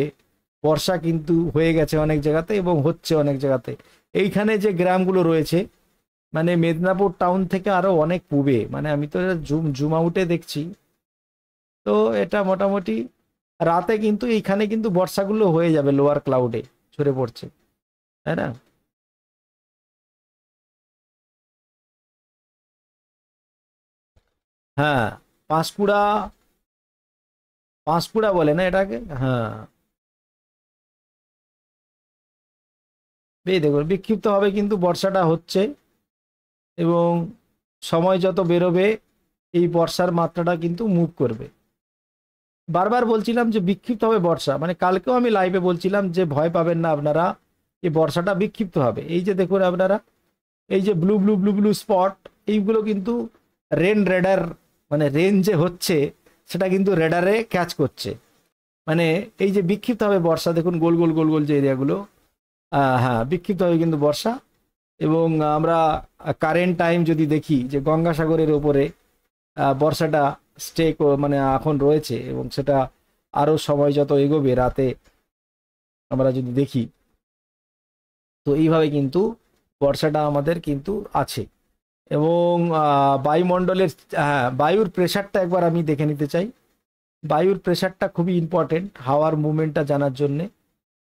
Speaker 1: বর্ষা কিন্তু হয়ে গেছে অনেক জায়গাতে এবং হচ্ছে অনেক জায়গাতে। এইখানে যে গ্রামগুলো রয়েছে, মানে মেদিনীপুর টাউন থেকে আরো অনেক পূবে, মানে আমি তো জুম জুম আউটে দেখছি। তো এটা মোটামুটি রাতে কিন্তু এইখানে কিন্তু বর্ষাগুলো হয়ে যাবে, লোয়ার ক্লাউডে ঝরে পড়ছে, তাই না? হ্যাঁ, পাঁশকুড়া, পাঁশকুড়া বলে না এটাকে? হ্যাঁ, এই দেখুন বিক্ষিপ্তভাবে কিন্তু বর্ষাটা হচ্ছে, এবং সময় যত বেরোবে এই বর্ষার মাত্রাটা কিন্তু মুভ করবে। বারবার বলছিলাম যে বিক্ষিপ্ত হবে বর্ষা, মানে কালকেও আমি লাইভে বলছিলাম যে ভয় পাবেন না আপনারা, এই বর্ষাটা বিক্ষিপ্ত হবে। এই যে দেখুন আপনারা, এই যে blue blue blue blue spot, এইগুলো কিন্তু রেন রেডার, মানে রেন যে হচ্ছে সেটা কিন্তু রেডারে ক্যাচ করছে। মানে এই যে বিক্ষিপ্ত হবে বর্ষা, দেখুন গোল গোল গোল গোল যে এরিয়াগুলো, হ্যাঁ বিক্ষিপ্ত হবে কিন্তু বর্ষা। এবং আমরা কারেন্ট টাইম যদি দেখি, যে গঙ্গাসাগরের ওপরে বর্ষাটা স্টে মানে এখন রয়েছে, এবং সেটা আরো সময় যত এগোবে রাতে আমরা যদি দেখি, তো এইভাবে কিন্তু বর্ষাটা আমাদের কিন্তু আছে। এবং বায়ুমণ্ডলের, হ্যাঁ বায়ুর প্রেশারটা একবার আমি দেখে নিতে চাই। বায়ুর প্রেশারটা খুবই ইম্পর্টেন্ট হাওয়ার মুভমেন্টটা জানার জন্যে।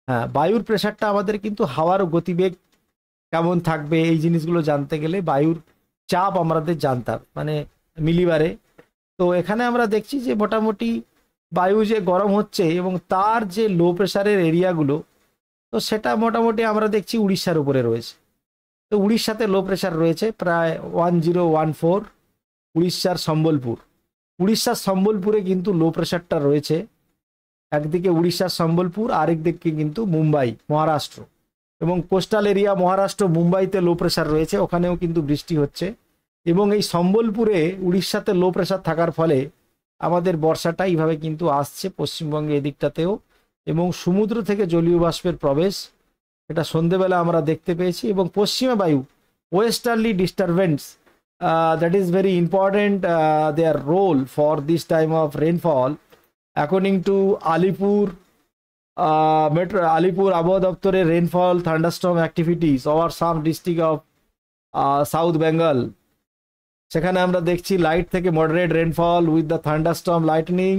Speaker 1: হ্যাঁ, বায়ুর প্রেশারটা আমাদের কিন্তু হাওয়ার গতিবেগ কেমন থাকবে এই জিনিসগুলো জানতে গেলে বায়ুর চাপ আমাদের জানতে হবে, মানে মিলিবারে। তো এখানে আমরা দেখছি যে মোটামুটি বায়ু যে গরম হচ্ছে এবং তার যে লো প্রেশারের এরিয়াগুলো, তো সেটা মোটামুটি আমরা দেখছি উড়িষ্যার উপরে রয়েছে। তো উড়িষ্যাতে লো প্রেশার রয়েছে প্রায় 1014, উড়িষ্যার সম্বলপুর, উড়িষ্যার সম্বলপুরে কিন্তু লো প্রেশারটা রয়েছে। একদিকে উড়িষ্যার সম্বলপুর, আরেকদিকে কিন্তু মুম্বাই মহারাষ্ট্র, এবং কোস্টাল এরিয়া মহারাষ্ট্র মুম্বাইতে লো প্রেশার রয়েছে, ওখানেও কিন্তু বৃষ্টি হচ্ছে। এবং এই সম্বলপুরে উড়িষ্যাতে লো প্রেশার থাকার ফলে আমাদের বর্ষাটা এইভাবে কিন্তু আসছে পশ্চিমবঙ্গে এদিকটাতেও, এবং সমুদ্র থেকে জলীয় বাষ্পের প্রবেশ এটা সন্ধেবেলা আমরা দেখতে পেয়েছি। এবং পশ্চিমা বায়ু westerly disturbance, that is very important their role for this time of rainfall according to Alipore metro Alipore আবহাওয়া দপ্তরের rainfall thunderstorm activities over some district of south Bengal. সেখানে আমরা দেখছি লাইট থেকে moderate rainfall with the thunderstorm lightning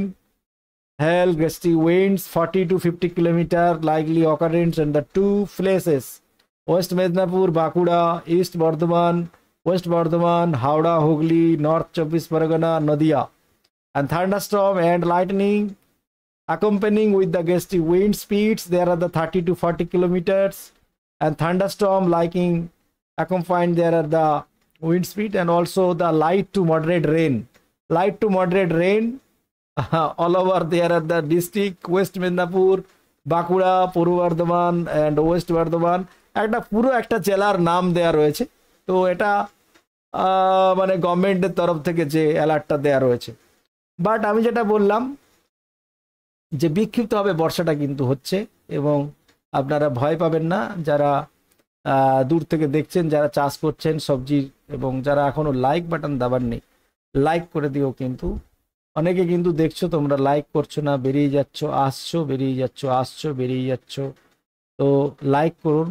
Speaker 1: hail gusty winds 40 to 50 kilometer likely occurrence in the two places West Mednapur Bakuda, East Bardhaman, West Bardhaman, Howrah, Hooghly, North 24 Pargana, Nadia, and thunderstorm and lightning accompanying with the gusty wind speeds there are the 30 to 40 kilometers, and thunderstorm liking accompanied there are the wind speed, and also the light to moderate rain all over there are the district West Mednapur, Bakuda, Purbo Bardhaman and West Bardhaman, একটা পুরো একটা জেলার নাম দেয়া রয়েছে। তো এটা মানে গভর্নমেন্টের তরফ থেকে যে অ্যালার্টটা দেয়া রয়েছে। বাট আমি যেটা বললাম যে বিক্ষিপ্তভাবে বর্ষাটা কিন্তু হচ্ছে, এবং আপনারা ভয় পাবেন না যারা দূর থেকে দেখছেন, যারা চাষ করছেন সবজির, এবং যারা এখনো লাইক বাটন দাবার নেই লাইক করে দিও। কিন্তু অনেকে কিন্তু দেখছো তোমরা লাইক করছো না, বেরিয়ে যাচ্ছ আসছো, বেরিয়ে যাচ্ছ আসছো, বেরিয়ে যাচ্ছ। তো লাইক করুন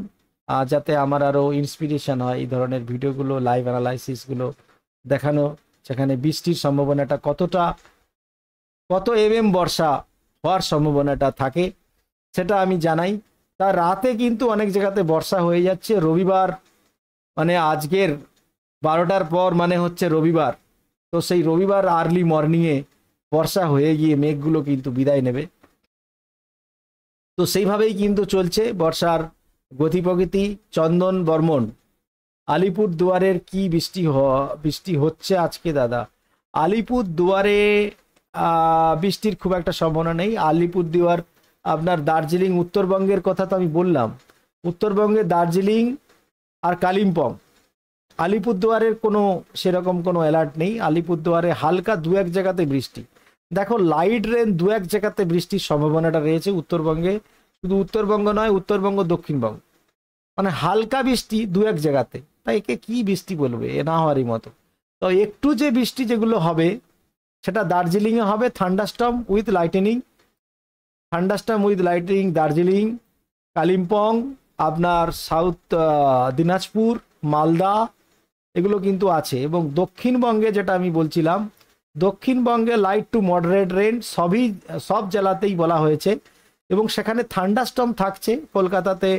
Speaker 1: যাতে আমার আরও ইন্সপিরেশন হয় এই ধরনের ভিডিওগুলো, লাইভ অ্যানালাইসিসগুলো দেখানো, সেখানে বৃষ্টির সম্ভাবনাটা কত বর্ষা হওয়ার সম্ভাবনাটা থাকে সেটা আমি জানাই। তার রাতে কিন্তু অনেক জায়গাতে বর্ষা হয়ে যাচ্ছে। রবিবার মানে আজকের 12টার পর মানে হচ্ছে রবিবার, তো সেই রবিবার আর্লি মর্নিংয়ে বর্ষা হয়ে গিয়ে মেঘগুলো কিন্তু বিদায় নেবে। তো সেইভাবেই কিন্তু চলছে বর্ষার গতি প্রকৃতি। চন্দন বর্মন, আলিপুর দুয়ারের কি বৃষ্টি হচ্ছে আজকে দাদা? আলিপুর দুয়ারে বৃষ্টির খুব একটা সম্ভাবনা নেই। আলিপুর দুয়ার আপনার দার্জিলিং, উত্তরবঙ্গের কথা তো আমি বললাম, উত্তরবঙ্গে দার্জিলিং আর কালিম্পং, আলিপুরদুয়ারের কোনো সেরকম কোনো অ্যালার্ট নেই। আলিপুরদুয়ারে হালকা দু এক জায়গাতে বৃষ্টি, দেখো লাইট রেন দু এক জায়গাতে বৃষ্টির সম্ভাবনাটা রয়েছে উত্তরবঙ্গে। শুধু উত্তরবঙ্গ নয়, উত্তরবঙ্গ দক্ষিণবঙ্গ, মানে হালকা বৃষ্টি দু এক জায়গাতে। তাই একে কি বৃষ্টি বলবে, এ না হওয়ারই মতো। তো একটু যে বৃষ্টি যেগুলো হবে সেটা দার্জিলিংয়ে হবে, thunderstorm with lightning Darjeeling, Kalimpong, আপনার সাউথ দিনাজপুর, মালদা, এগুলো কিন্তু আছে। এবং দক্ষিণবঙ্গে যেটা আমি বলছিলাম, দক্ষিণবঙ্গে লাইট টু মডারেট রেন সব জেলাতেই বলা হয়েছে, এবং সেখানে থান্ডারস্টর্ম থাকছে। কলকাতাতে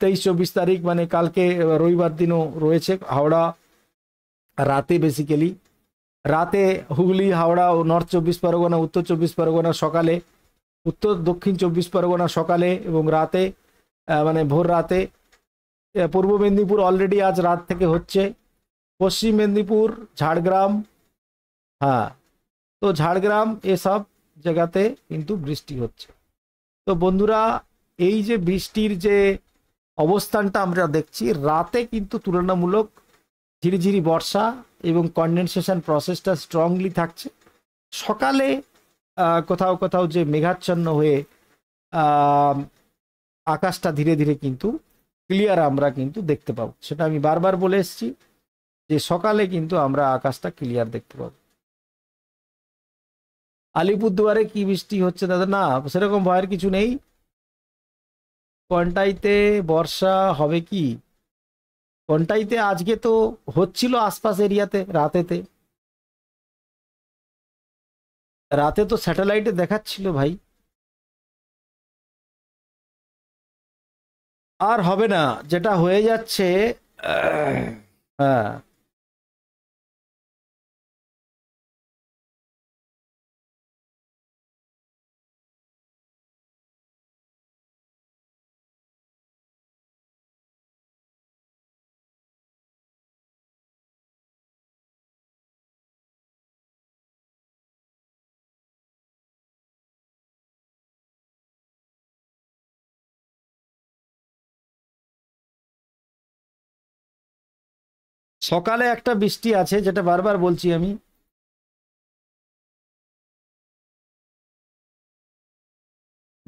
Speaker 1: 23-24 তারিখ মানে কালকে রবিবার দিনও রয়েছে। হাওড়া রাতে, বেসিক্যালি রাতে হুগলি, হাওড়া ও নর্থ 24 পরগনা, উত্তর 24 পরগনা সকালে, দক্ষিণ 24 পরগনা সকালে এবং রাতে, মানে ভোর রাতে। পূর্ব মেদিনীপুর অলরেডি আজ রাত থেকে হচ্ছে, পশ্চিম মেদিনীপুর, ঝাড়গ্রাম, হ্যাঁ, তো ঝাড়গ্রাম এসব জায়গাতে কিন্তু বৃষ্টি হচ্ছে। তো বন্ধুরা, এই যে বৃষ্টির যে অবস্থানটা আমরা দেখছি, রাতে কিন্তু তুলনামূলক ঝিরিঝিরি বর্ষা এবং কনডেনসেশন প্রসেসটা স্ট্রংলি থাকছে। সকালে কোথাও কোথাও যে মেঘাচ্ছন্ন হয়ে আকাশটা ধীরে ধীরে কিন্তু ক্লিয়ার আমরা কিন্তু দেখতে পাবো, সেটা আমি বারবার বলে এসেছি যে সকালে কিন্তু আমরা আকাশটা ক্লিয়ার দেখতে পাবো। আলিপুরদুয়ারে কি বৃষ্টি হচ্ছে দাদা? না, সেরকম ভয়ের কিছু নেই। কোনটাইতে বর্ষা হবে কি? কোনটাইতে আজকে তো হচ্ছিল আশপাশ এরিয়াতে, রাতে তো স্যাটেলাইটে দেখাচ্ছিল ভাই। আর হবে না, যেটা হয়ে যাচ্ছে। হ্যাঁ, সকালে একটা বৃষ্টি আছে যেটা বারবার বলছি আমি।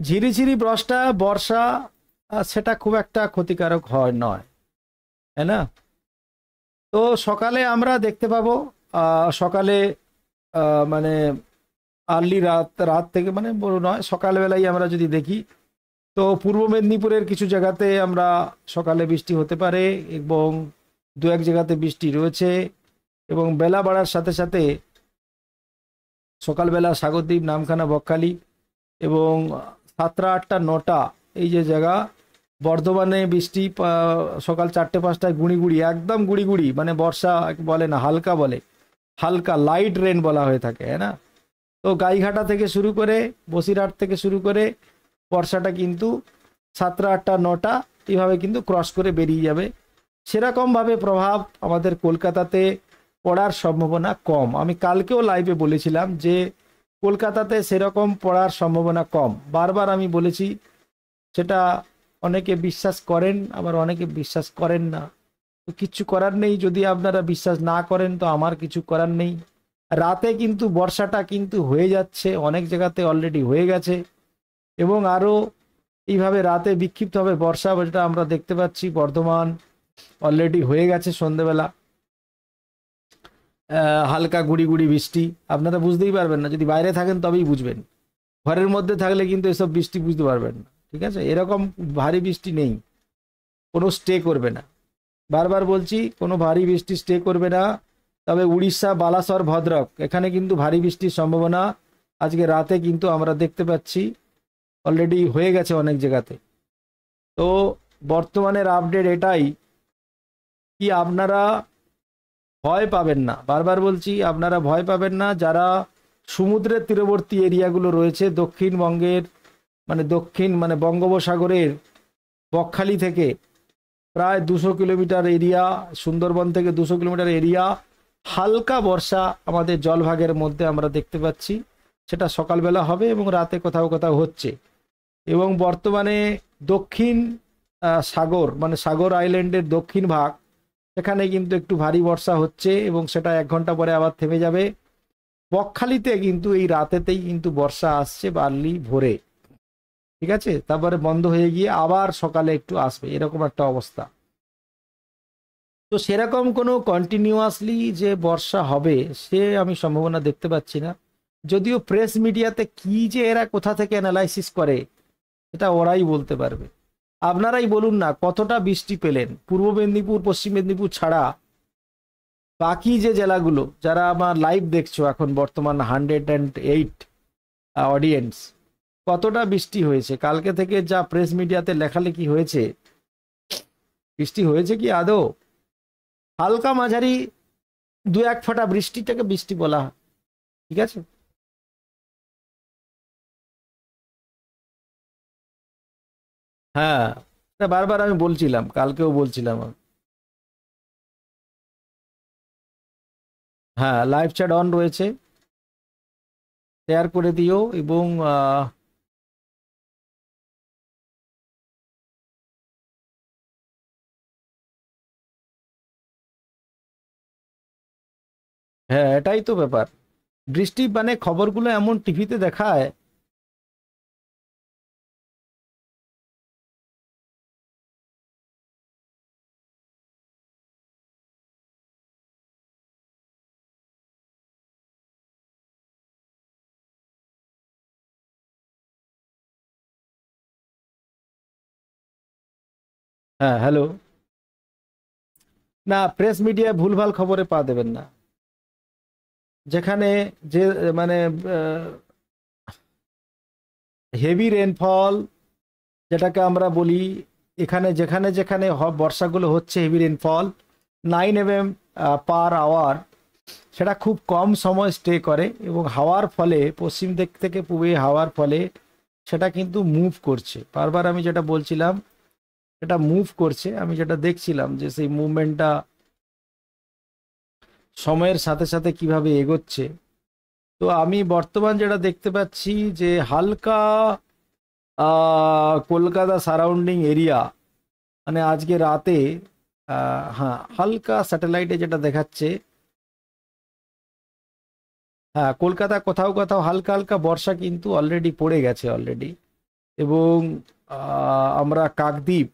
Speaker 1: ঝিরিঝিরি বর্ষা সেটা খুব একটা ক্ষতিকারক নয়, তাই না? তো সকালে আমরা দেখতে পাবো, সকালে মানে আর্লি রাত থেকে মানে বড় নয়, সকালবেলায় আমরা যদি দেখি তো পূর্ব মেদিনীপুরের কিছু জায়গাতে আমরা সকালে বৃষ্টি হতে পারে এবং দু এক জায়গাতে বৃষ্টি রয়েছে। এবং বেলা বাড়ার সাথে সাথে সকালবেলা সাগরদ্বীপ, নামখানা, বকখালি এবং 7টা 8টা 9টা এই যে জায়গা, বর্ধমানে বৃষ্টি সকাল 4টে 5টায় গুঁড়ি গুঁড়ি, একদম গুঁড়ি গুঁড়ি, মানে বর্ষা বলে না, হালকা বলে, হালকা লাইট রেন বলা হয়ে থাকে, হ্যাঁ না? তো গাইঘাটা থেকে শুরু করে বসিরহাট থেকে শুরু করে বর্ষাটা কিন্তু 7টা 8টা 9টা এইভাবে কিন্তু ক্রস করে বেরিয়ে যাবে। সেরকমভাবে প্রভাব আমাদের কলকাতাতে পড়ার সম্ভাবনা কম। আমি কালকেও লাইভে বলেছিলাম যে কলকাতাতে সেরকম পড়ার সম্ভাবনা কম, বারবার আমি বলেছি। সেটা অনেকে বিশ্বাস করেন, আবার অনেকে বিশ্বাস করেন না। তো কিচ্ছু করার নেই, যদি আপনারা বিশ্বাস না করেন তো আমার কিছু করার নেই। রাতে কিন্তু বর্ষাটা কিন্তু হয়ে যাচ্ছে, অনেক জায়গাতে অলরেডি হয়ে গেছে এবং আরও এইভাবে রাতে বিক্ষিপ্তভাবে বর্ষা, যেটা আমরা দেখতে পাচ্ছি বর্ধমান অলরেডি হয়ে গেছে সন্ধেবেলা, হালকা গুড়ি গুড়ি বৃষ্টি। আপনারা বুঝতেই পারবেন না, যদি বাইরে থাকেন তবেই বুঝবেন, ঘরের মধ্যে থাকলে কিন্তু এসব বৃষ্টি বুঝতে পারবেন না। ঠিক আছে, এরকম ভারী বৃষ্টি নেই, কোনো স্টে করবে না। বারবার বলছি, কোনো ভারী বৃষ্টি স্টে করবে না। তবে উড়িষ্যা, বালাসর, ভদ্রক এখানে কিন্তু ভারী বৃষ্টির সম্ভাবনা আজকে রাতে কিন্তু আমরা দেখতে পাচ্ছি অলরেডি হয়ে গেছে অনেক জায়গাতে। তো বর্তমানের আপডেট এটাই, কি আপনারা ভয় পাবেন না, বারবার বলছি আপনারা ভয় পাবেন না। যারা সমুদ্রের তীরবর্তী এরিয়াগুলো রয়েছে দক্ষিণবঙ্গের, মানে বঙ্গোপসাগরের বকখালি থেকে প্রায় 200 কিলোমিটার এরিয়া, সুন্দরবন থেকে 200 কিলোমিটার এরিয়া, হালকা বর্ষা আমাদের জলভাগের মধ্যে আমরা দেখতে পাচ্ছি। সেটা সকালবেলা হবে এবং রাতে কোথাও কোথাও হচ্ছে। এবং বর্তমানে দক্ষিণ সাগর, মানে সাগর আইল্যান্ডের দক্ষিণ ভাগ, সেখানে কিন্তু একটু ভারী বর্ষা হচ্ছে এবং সেটা 1 ঘন্টা পরে আবার থেমে যাবে। বকখালিতে কিন্তু এই রাতেতেই কিন্তু বর্ষা আসছে, বার্লি ভোরে, ঠিক আছে, তারপরে বন্ধ হয়ে গিয়ে আবার সকালে একটু আসবে, এরকম একটা অবস্থা। তো সেরকম কোনো কন্টিনিউয়াসলি যে বর্ষা হবে সে আমি সম্ভাবনা দেখতে পাচ্ছি না। যদিও প্রেস মিডিয়াতে কি যে এরা কোথা থেকে অ্যানালাইসিস করে এটা ওরাই বলতে পারবে। আপনারাই বলুন না কতটা বৃষ্টি পেলেন পূর্ব মেদিনীপুর, পশ্চিম মেদিনীপুর ছাড়া বাকি যে জেলাগুলো, যারা আমার লাইভ দেখছো এখন বর্তমান 108 অডিয়েন্স, কতটা বৃষ্টি হয়েছে কালকে থেকে, যা প্রেস মিডিয়াতে লেখালেখি হয়েছে, বৃষ্টি হয়েছে কি আদৌ? হালকা মাঝারি 2-1 ফোঁটা বৃষ্টিটাকে বৃষ্টি বলা হয়, ঠিক আছে। হ্যাঁ, এটা বারবার আমি বলছিলাম, কালকেও বলছিলাম। হ্যাঁ, লাইভ চ্যাট অন রয়েছে, শেয়ার করে দিও। এবং হ্যাঁ, এটাই তো ব্যাপার। বৃষ্টি মানে খবরগুলো এমন টিভিতে দেখায়। হ্যাঁ, হ্যালো। না, প্রেস মিডিয়ায় ভুলভাল খবরে পা দেবেন না। যেখানে যে মানে হেভি রেনফল যেটাকে আমরা বলি, এখানে যেখানে যেখানে বর্ষাগুলো হচ্ছে heavy rainfall 9 mm per hour, সেটা খুব কম সময় স্টে করে এবং হাওয়ার ফলে, পশ্চিম দিক থেকে পূবে হাওয়ার ফলে সেটা কিন্তু মুভ করছে। বারবার আমি যেটা বলছিলাম, এটা মুভ করছে। আমি যেটা দেখছিলাম যে সেই মুভমেন্টটা সময়ের সাথে সাথে কিভাবে এগোচ্ছে। তো আমি বর্তমান যেটা দেখতে পাচ্ছি যে হালকা কলকাতা সারাউন্ডিং এরিয়া, মানে আজকে রাতে হ্যাঁ হালকা স্যাটেলাইটে যেটা দেখাচ্ছে, হ্যাঁ কলকাতা কোথাও কোথাও হালকা হালকা বর্ষা কিন্তু অলরেডি পড়ে গেছে অলরেডি। এবং আমরা কাকদ্বীপ,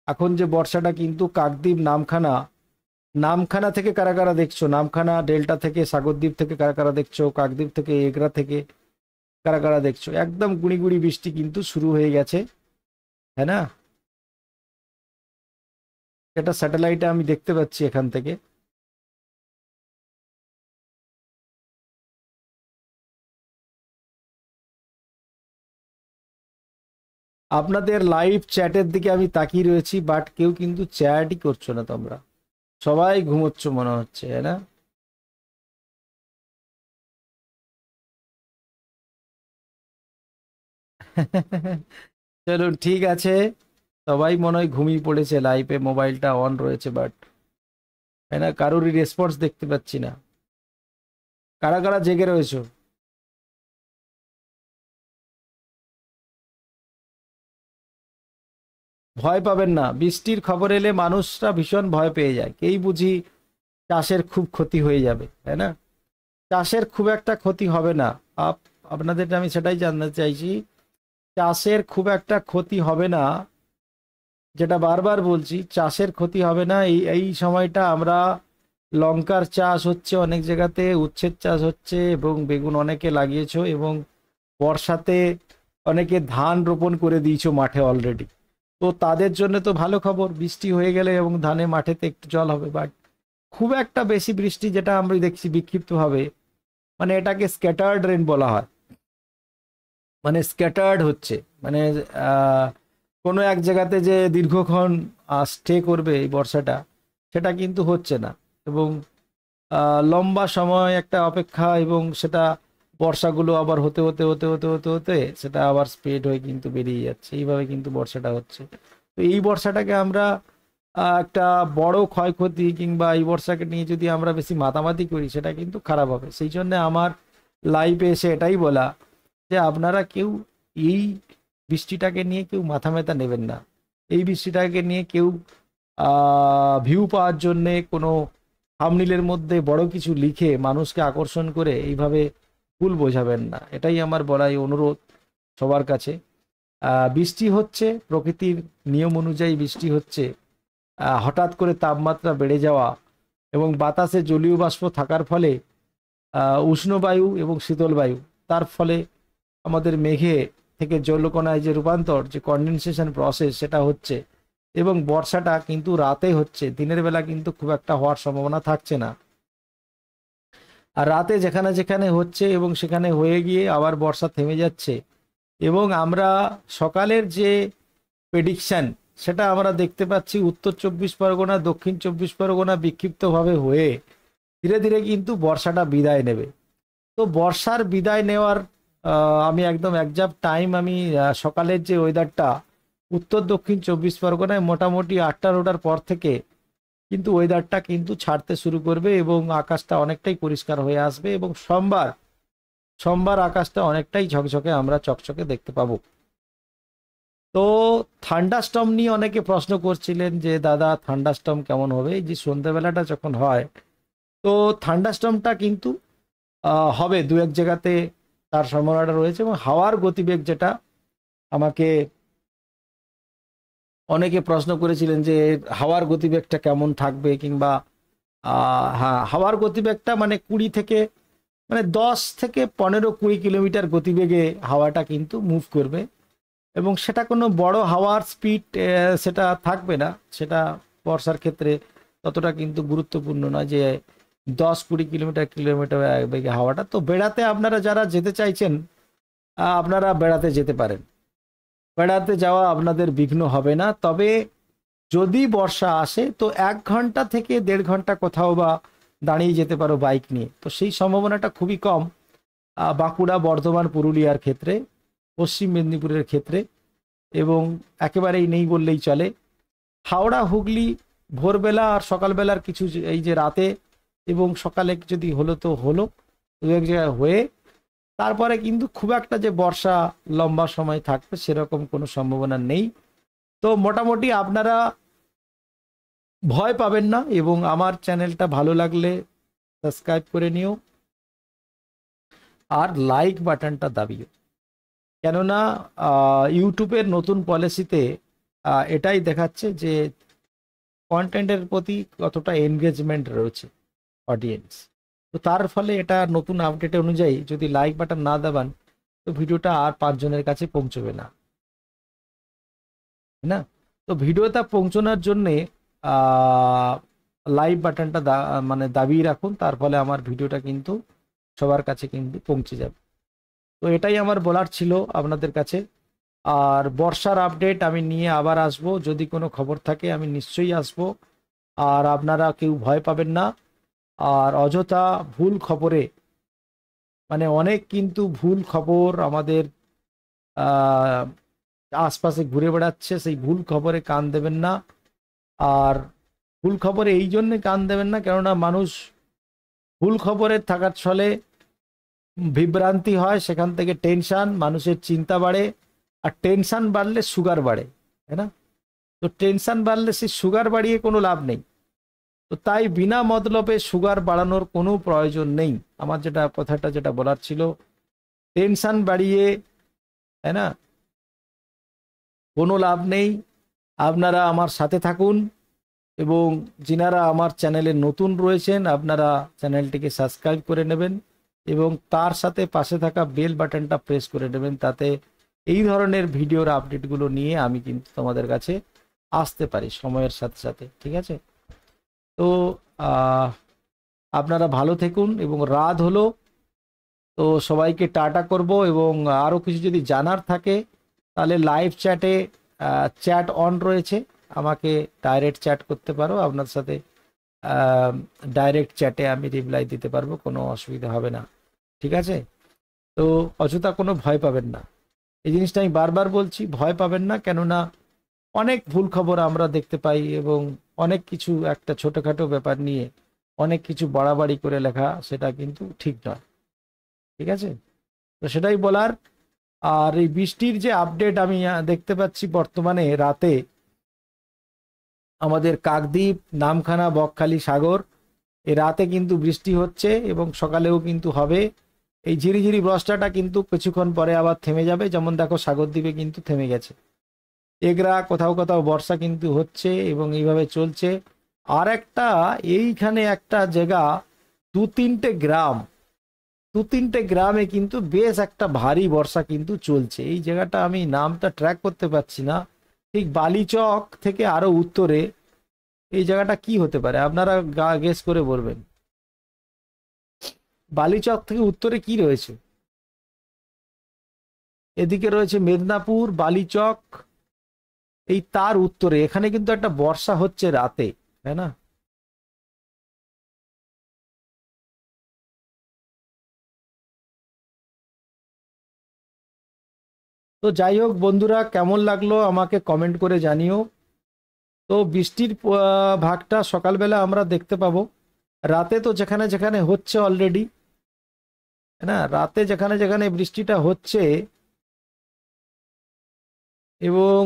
Speaker 1: এখন যে বর্ষাটা কিন্তু কাকদ্বীপ নামখানা, নামখানা থেকে কারা কারা দেখছো, নামখানা ডেল্টা থেকে, সাগরদ্বীপ থেকে কারা কারা দেখছো, কাকদ্বীপ থেকে, এগরা থেকে কারা কারা দেখছো, একদম গুঁড়ি গুঁড়ি বৃষ্টি কিন্তু শুরু হয়ে গেছে, হ্যাঁ না? এটা স্যাটেলাইটে আমি দেখতে পাচ্ছি এখান থেকে। আপনাদের লাইভ চ্যাটের দিকে আমি তাকিয়ে রয়েছি, বাট কেউ কিন্তু চ্যাটই করছো না তোমরা, সবাই ঘুমোচ্ছ মনে হচ্ছে, হ্যাঁ না? চলুন ঠিক আছে, সবাই মনে হয় ঘুমিয়ে পড়েছে, লাইভে মোবাইলটা অন রয়েছে, বাট তাই না, কারোরই রেসপন্স দেখতে পাচ্ছি না। কারা কারা জেগে রয়েছো? ভয় পাবেন না, বৃষ্টির খবর এলে মানুষরা ভীষণ ভয় পেয়ে যায়, কেই বুঝি চাষের খুব ক্ষতি হয়ে যাবে, তাই না? চাষের খুব একটা ক্ষতি হবে না। আপনাদের আমি সেটাই জানতে চাইছি, চাষের খুব একটা ক্ষতি হবে না, যেটা বারবার বলছি, চাষের ক্ষতি হবে না। এই এই সময়টা আমরা লঙ্কার চাষ হচ্ছে অনেক জায়গাতে, উচ্ছের চাষ হচ্ছে, এবং বেগুন অনেকে লাগিয়েছো, এবং বর্ষাতে অনেকে ধান রোপণ করে দিয়েছো মাঠে অলরেডি। তো তাদের জন্য তো ভালো খবর, বৃষ্টি হয়ে গেলে এবং ধানে মাঠেতে একটু জল হবে। বাট খুব একটা বেশি বৃষ্টি যেটা আমরা দেখছি বিক্ষিপ্তভাবে, মানে এটাকে স্ক্যাটার্ড রেন বলা হয়, মানে স্ক্যাটার্ড হচ্ছে, মানে আহ, কোনো এক জায়গাতে যে দীর্ঘক্ষণ স্টে করবে এই বর্ষাটা, সেটা কিন্তু হচ্ছে না। এবং লম্বা সময় একটা অপেক্ষা, এবং সেটা বর্ষাগুলো আবার হতে হতে হতে হতে হতে হতে সেটা আবার স্প্রেড হয়ে কিন্তু বেরিয়ে যাচ্ছে, এইভাবে কিন্তু বর্ষাটা হচ্ছে। তো এই বর্ষাটাকে আমরা একটা বড় ক্ষয়ক্ষতি, কিংবা এই বর্ষাকে নিয়ে যদি আমরা বেশি মাতামাতি করি, সেটা কিন্তু খারাপ হবে। সেই জন্য আমার লাইভে এসে এটাই বলা, যে আপনারা কেউ এই বৃষ্টিটাকে নিয়ে কেউ মাথা ব্যথা নেবেন না, এই বৃষ্টিটাকে নিয়ে কেউ ভিউ পাওয়ার জন্যে কোনো থাম্বনেইলের মধ্যে বড় কিছু লিখে মানুষকে আকর্ষণ করে এইভাবে ভুল বোঝাবেন না, এটাই আমার বলাই অনুরোধ সবার কাছে। বৃষ্টি হচ্ছে প্রকৃতির নিয়ম অনুযায়ী, বৃষ্টি হচ্ছে হঠাৎ করে তাপমাত্রা বেড়ে যাওয়া এবং বাতাসে জলীয় বাষ্প থাকার ফলে উষ্ণ বায়ু এবং শীতল বায়ু, তার ফলে আমাদের মেঘে থেকে জলকণায় যে রূপান্তর, যে কন্ডেনসেশন প্রসেস, সেটা হচ্ছে। এবং বর্ষাটা কিন্তু রাতে হচ্ছে, দিনের বেলা কিন্তু খুব একটা হওয়ার সম্ভাবনা থাকছে না। আর রাতে যেখানে যেখানে হচ্ছে এবং সেখানে হয়ে গিয়ে আবার বর্ষা থেমে যাচ্ছে, এবং আমরা সকালের যে প্রেডিকশন, সেটা আমরা দেখতে পাচ্ছি উত্তর চব্বিশ পরগনা, দক্ষিণ চব্বিশ পরগনা বিক্ষিপ্তভাবে হয়ে ধীরে ধীরে কিন্তু বর্ষাটা বিদায় নেবে। তো বর্ষার বিদায় নেওয়ার আমি একদম একজাক্ট টাইম, আমি সকালের যে ওয়েদারটা উত্তর দক্ষিণ চব্বিশ পরগনায় মোটামুটি 8টা-9টার পর থেকে কিন্তু ওয়েদারটা কিন্তু ছাড়তে শুরু করবে, এবং আকাশটা অনেকটাই পরিষ্কার হয়ে আসবে, এবং সোমবার সোমবার আকাশটা অনেকটাই ঝকঝকে আমরা চকচকে দেখতে পাবো। তো থান্ডারস্টর্ম নিয়ে অনেকে প্রশ্ন করছিলেন যে দাদা থান্ডারস্টর্ম কেমন হবে, এই যে সন্ধ্যাবেলাটা যখন হয়, তো থান্ডারস্টর্মটা কিন্তু হবে দু এক জায়গাতে, তার সম্ভাবনাটা রয়েছে। এবং হাওয়ার গতিবেগ যেটা, আমাকে অনেকে প্রশ্ন করেছিলেন যে হাওয়ার গতিবেগটা কেমন থাকবে, কিংবা হ্যাঁ, হাওয়ার গতিবেগটা মানে 20 থেকে, মানে 10 থেকে 15-20 কিলোমিটার গতিবেগে হাওয়াটা কিন্তু মুভ করবে, এবং সেটা কোনো বড় হাওয়ার স্পিড সেটা থাকবে না, সেটা বর্ষার ক্ষেত্রে ততটা কিন্তু গুরুত্বপূর্ণ নয় যে 10-20 কিলোমিটার কিলোমিটার বেগে হাওয়াটা। তো বেড়াতে আপনারা যারা যেতে চাইছেন, আপনারা বেড়াতে যেতে পারেন, বেড়াতে যাওয়া আপনাদের বিঘ্ন হবে না। তবে যদি বর্ষা আসে তো 1 ঘন্টা থেকে 1.5 ঘন্টা কোথাও বা দাঁড়িয়ে যেতে পারো বাইক নিয়ে, তো সেই সম্ভাবনাটা খুবই কম বাঁকুড়া, বর্ধমান, পুরুলিয়ার ক্ষেত্রে, পশ্চিম মেদিনীপুরের ক্ষেত্রে, এবং একেবারেই নেই বললেই চলে। হাওড়া, হুগলি ভোরবেলা আর সকালবেলার কিছু এই যে রাতে এবং সকালে যদি হলো তো হলো, দু এক জায়গায় হয়ে, তারপরে কিন্তু খুব একটা যে বর্ষা লম্বা সময় থাকবে সেরকম কোনো সম্ভাবনা নেই। তো মোটামুটি আপনারা ভয় পাবেন না, এবং আমার চ্যানেলটা ভালো লাগলে সাবস্ক্রাইব করে নিও, আর লাইক বাটনটা দাবিও। কেননা ইউটিউবের নতুন পলিসিতে এটাই দেখাচ্ছে যে কন্টেন্টের প্রতি কতটা এনগেজমেন্ট রয়েছে অডিয়েন্স। তো তার ফলে এটা নতুন আপডেট অনুযায়ী যদি লাইক বাটন না দেবেন তো ভিডিওটা আর 5 জনের কাছে পৌঁছবে না, তাই না? তো ভিডিওটা পৌঁছানোর জন্যে লাইক বাটনটা মানে দাবিয়ে রাখুন, তার ফলে আমার ভিডিওটা কিন্তু সবার কাছে কিন্তু পৌঁছে যাবে। তো এটাই আমার বলার ছিল আপনাদের কাছে। আর বর্ষার আপডেট আমি নিয়ে আবার আসব, যদি কোনো খবর থাকে আমি নিশ্চয়ই আসব। আর আপনারা কেউ ভয় পাবেন না। আর অযথা ভুল খবরে, মানে অনেক কিন্তু ভুল খবর আমাদের আহ, আশপাশে ঘুরে বেড়াচ্ছে, সেই ভুল খবরে কান দেবেন না। আর ভুল খবরে এই জন্যে কান দেবেন না কেননা মানুষ ভুল খবরের থাকার ছলে বিভ্রান্তি হয়, সেখান থেকে টেনশন, মানুষের চিন্তা বাড়ে। আর টেনশন বাড়লে সুগার বাড়ে, তাই না? তো টেনশন বাড়লে সেই সুগার বাড়িয়ে কোনো লাভ নেই। তো তাই বিনা মতলবে সুগার বাড়ানোর কোনো প্রয়োজন নেই। আমার কথাটা যেটা বলার ছিল, টেনশন বাড়িয়ে, তাই না, কোনো লাভ নেই। আপনারা আমার সাথে থাকুন এবং যিনারা আমার চ্যানেলে নতুন রয়েছেন আপনারা চ্যানেলটিকে সাবস্ক্রাইব করে নেবেন এবং তার সাথে পাশে থাকা বেল বাটনটা প্রেস করে নেবেন, তাতে এই ধরনের ভিডিওর আপডেটগুলো নিয়ে আমি কিন্তু তোমাদের কাছে আসতে পারি সময়ের সাথে সাথে, ঠিক আছে? তো আপনারা ভালো থাকুন এবং রাত হলো, তো সবাইকে টাটা করব। এবং আরও কিছু যদি জানার থাকে তাহলে লাইভ চ্যাটে চ্যাট অন রয়েছে, আমাকে ডাইরেক্ট চ্যাট করতে পারো, আপনার সাথে ডাইরেক্ট চ্যাটে আমি রিপ্লাই দিতে পারবো, কোনো অসুবিধা হবে না, ঠিক আছে? তো অযথা কোনো ভয় পাবেন না, এই জিনিসটা আমি বারবার বলছি, ভয় পাবেন না। কেননা অনেক ভুল খবর আমরা দেখতে পাই এবং অনেক কিছু একটা ছোটোখাটো ব্যাপার নিয়ে অনেক কিছু বাড়াবাড়ি করে লেখা, সেটা কিন্তু ঠিক নয়, ঠিক আছে? তো সেটাই বলার। আর এই বৃষ্টির যে আপডেট আমি দেখতে পাচ্ছি বর্তমানে রাতে আমাদের কাকদ্বীপ, নামখানা, বকখালি, সাগর, এই রাতে কিন্তু বৃষ্টি হচ্ছে এবং সকালেও কিন্তু হবে। এই ঝিরিঝিরি বর্ষাটা কিন্তু কিছুক্ষণ পরে আবার থেমে যাবে, যেমন দেখো সাগরদ্বীপে কিন্তু থেমে গেছে। এগরা কোথাও কোথাও বর্ষা কিন্তু হচ্ছে এবং এইভাবে চলছে। আর একটা এইখানে একটা জায়গা, দু তিনটে গ্রামে কিন্তু বেশ একটা ভারী বর্ষা কিন্তু চলছে। এই জায়গাটা আমি নামটা ট্র্যাক করতে পারছি না, ঠিক বালিচক থেকে আরো উত্তরে। এই জায়গাটা কি হতে পারে আপনারা গেস করে বলবেন? বালিচক থেকে উত্তরে কি রয়েছে? এদিকে রয়েছে মেদিনীপুর, বালিচক, এই তার উত্তরে এখানে কিন্তু একটা বর্ষা হচ্ছে রাতে, তাই না? তো যাই হোক বন্ধুরা, কেমন লাগলো আমাকে কমেন্ট করে জানিও। তো বৃষ্টির ভাগটা সকালবেলা আমরা দেখতে পাবো, রাতে তো যেখানে যেখানে হচ্ছে অলরেডি, তাই না? রাতে যেখানে যেখানে বৃষ্টিটা হচ্ছে এবং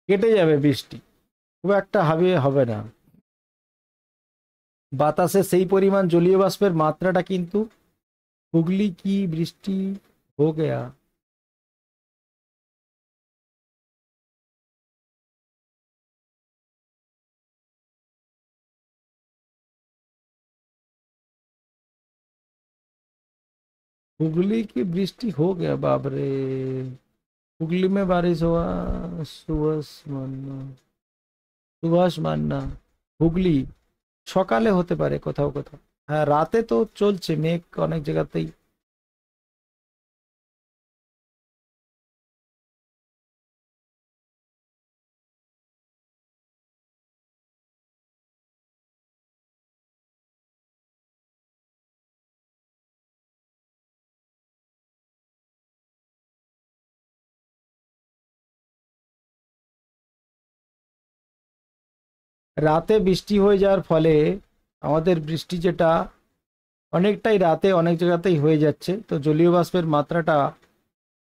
Speaker 1: কেটে যাবে বৃষ্টি, খুব একটা হবে হবে না। বাতাসে সেই পরিমাণ জলীয় বাষ্পের মাত্রাটা কিন্তু, হুগলি কি বৃষ্টি হো গয়া? हुगली की बृष्टि हो गया बाप रे, हुगली में बारिश हुआ। सुभाष मान्ना, সুভাষ মান্না, হুগলি সকালে হতে পারে কোথাও কোথাও। হ্যাঁ, রাতে তো চলছে মেঘ অনেক জায়গাতেই। রাতে বৃষ্টি হয়ে যাওয়ার ফলে আমাদের বৃষ্টি যেটা অনেকটাই রাতে অনেক জায়গাতেই হয়ে যাচ্ছে, তো জলীয় বাষ্পের মাত্রাটা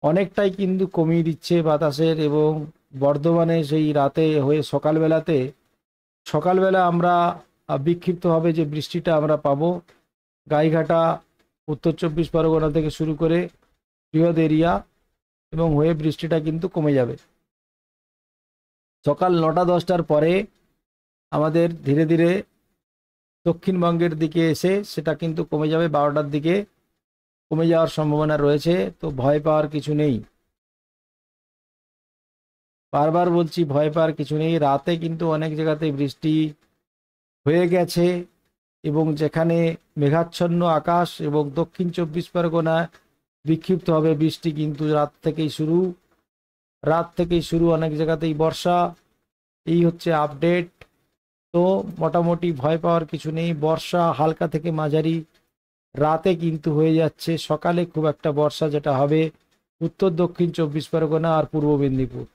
Speaker 1: অনেকটাই কিন্তু কমিয়ে দিচ্ছে বাতাসের। এবং বর্ধমানে সেই রাতে হয়ে সকালবেলা আমরা বিক্ষিপ্তভাবে যে বৃষ্টিটা আমরা পাবো, গাইঘাটা, উত্তর চব্বিশ পরগনা থেকে শুরু করে বৃহৎ এরিয়া, এবং হয়ে বৃষ্টিটা কিন্তু কমে যাবে সকাল 9টা 10টার পরে। আমাদের ধীরে ধীরে দক্ষিণবঙ্গের দিকে এসে সেটা কিন্তু কমে যাবে, 12টার দিকে কমে যাওয়ার সম্ভাবনা রয়েছে। তো ভয় পাওয়ার কিছু নেই, বারবার বলছি ভয় পাওয়ার কিছু নেই। রাতে কিন্তু অনেক জায়গাতেই বৃষ্টি হয়ে গেছে, এবং যেখানে মেঘাচ্ছন্ন আকাশ এবং দক্ষিণ চব্বিশ পরগনা বিক্ষিপ্তভাবে বৃষ্টি কিন্তু রাত থেকেই শুরু অনেক জায়গাতেই বর্ষা। এই হচ্ছে আপডেট। তো মোটামুটি ভয় পাওয়ার কিছু নেই, বর্ষা হালকা থেকে মাঝারি রাতে কিন্তু হয়ে যাচ্ছে, সকালে খুব একটা বর্ষা যেটা হবে উত্তর দক্ষিণ চব্বিশ পরগনা আর পূর্ব Medinipur.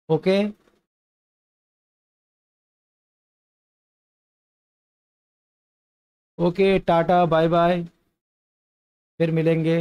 Speaker 1: Okay. Okay, ta-ta bye bye, फिर मिलेंगे।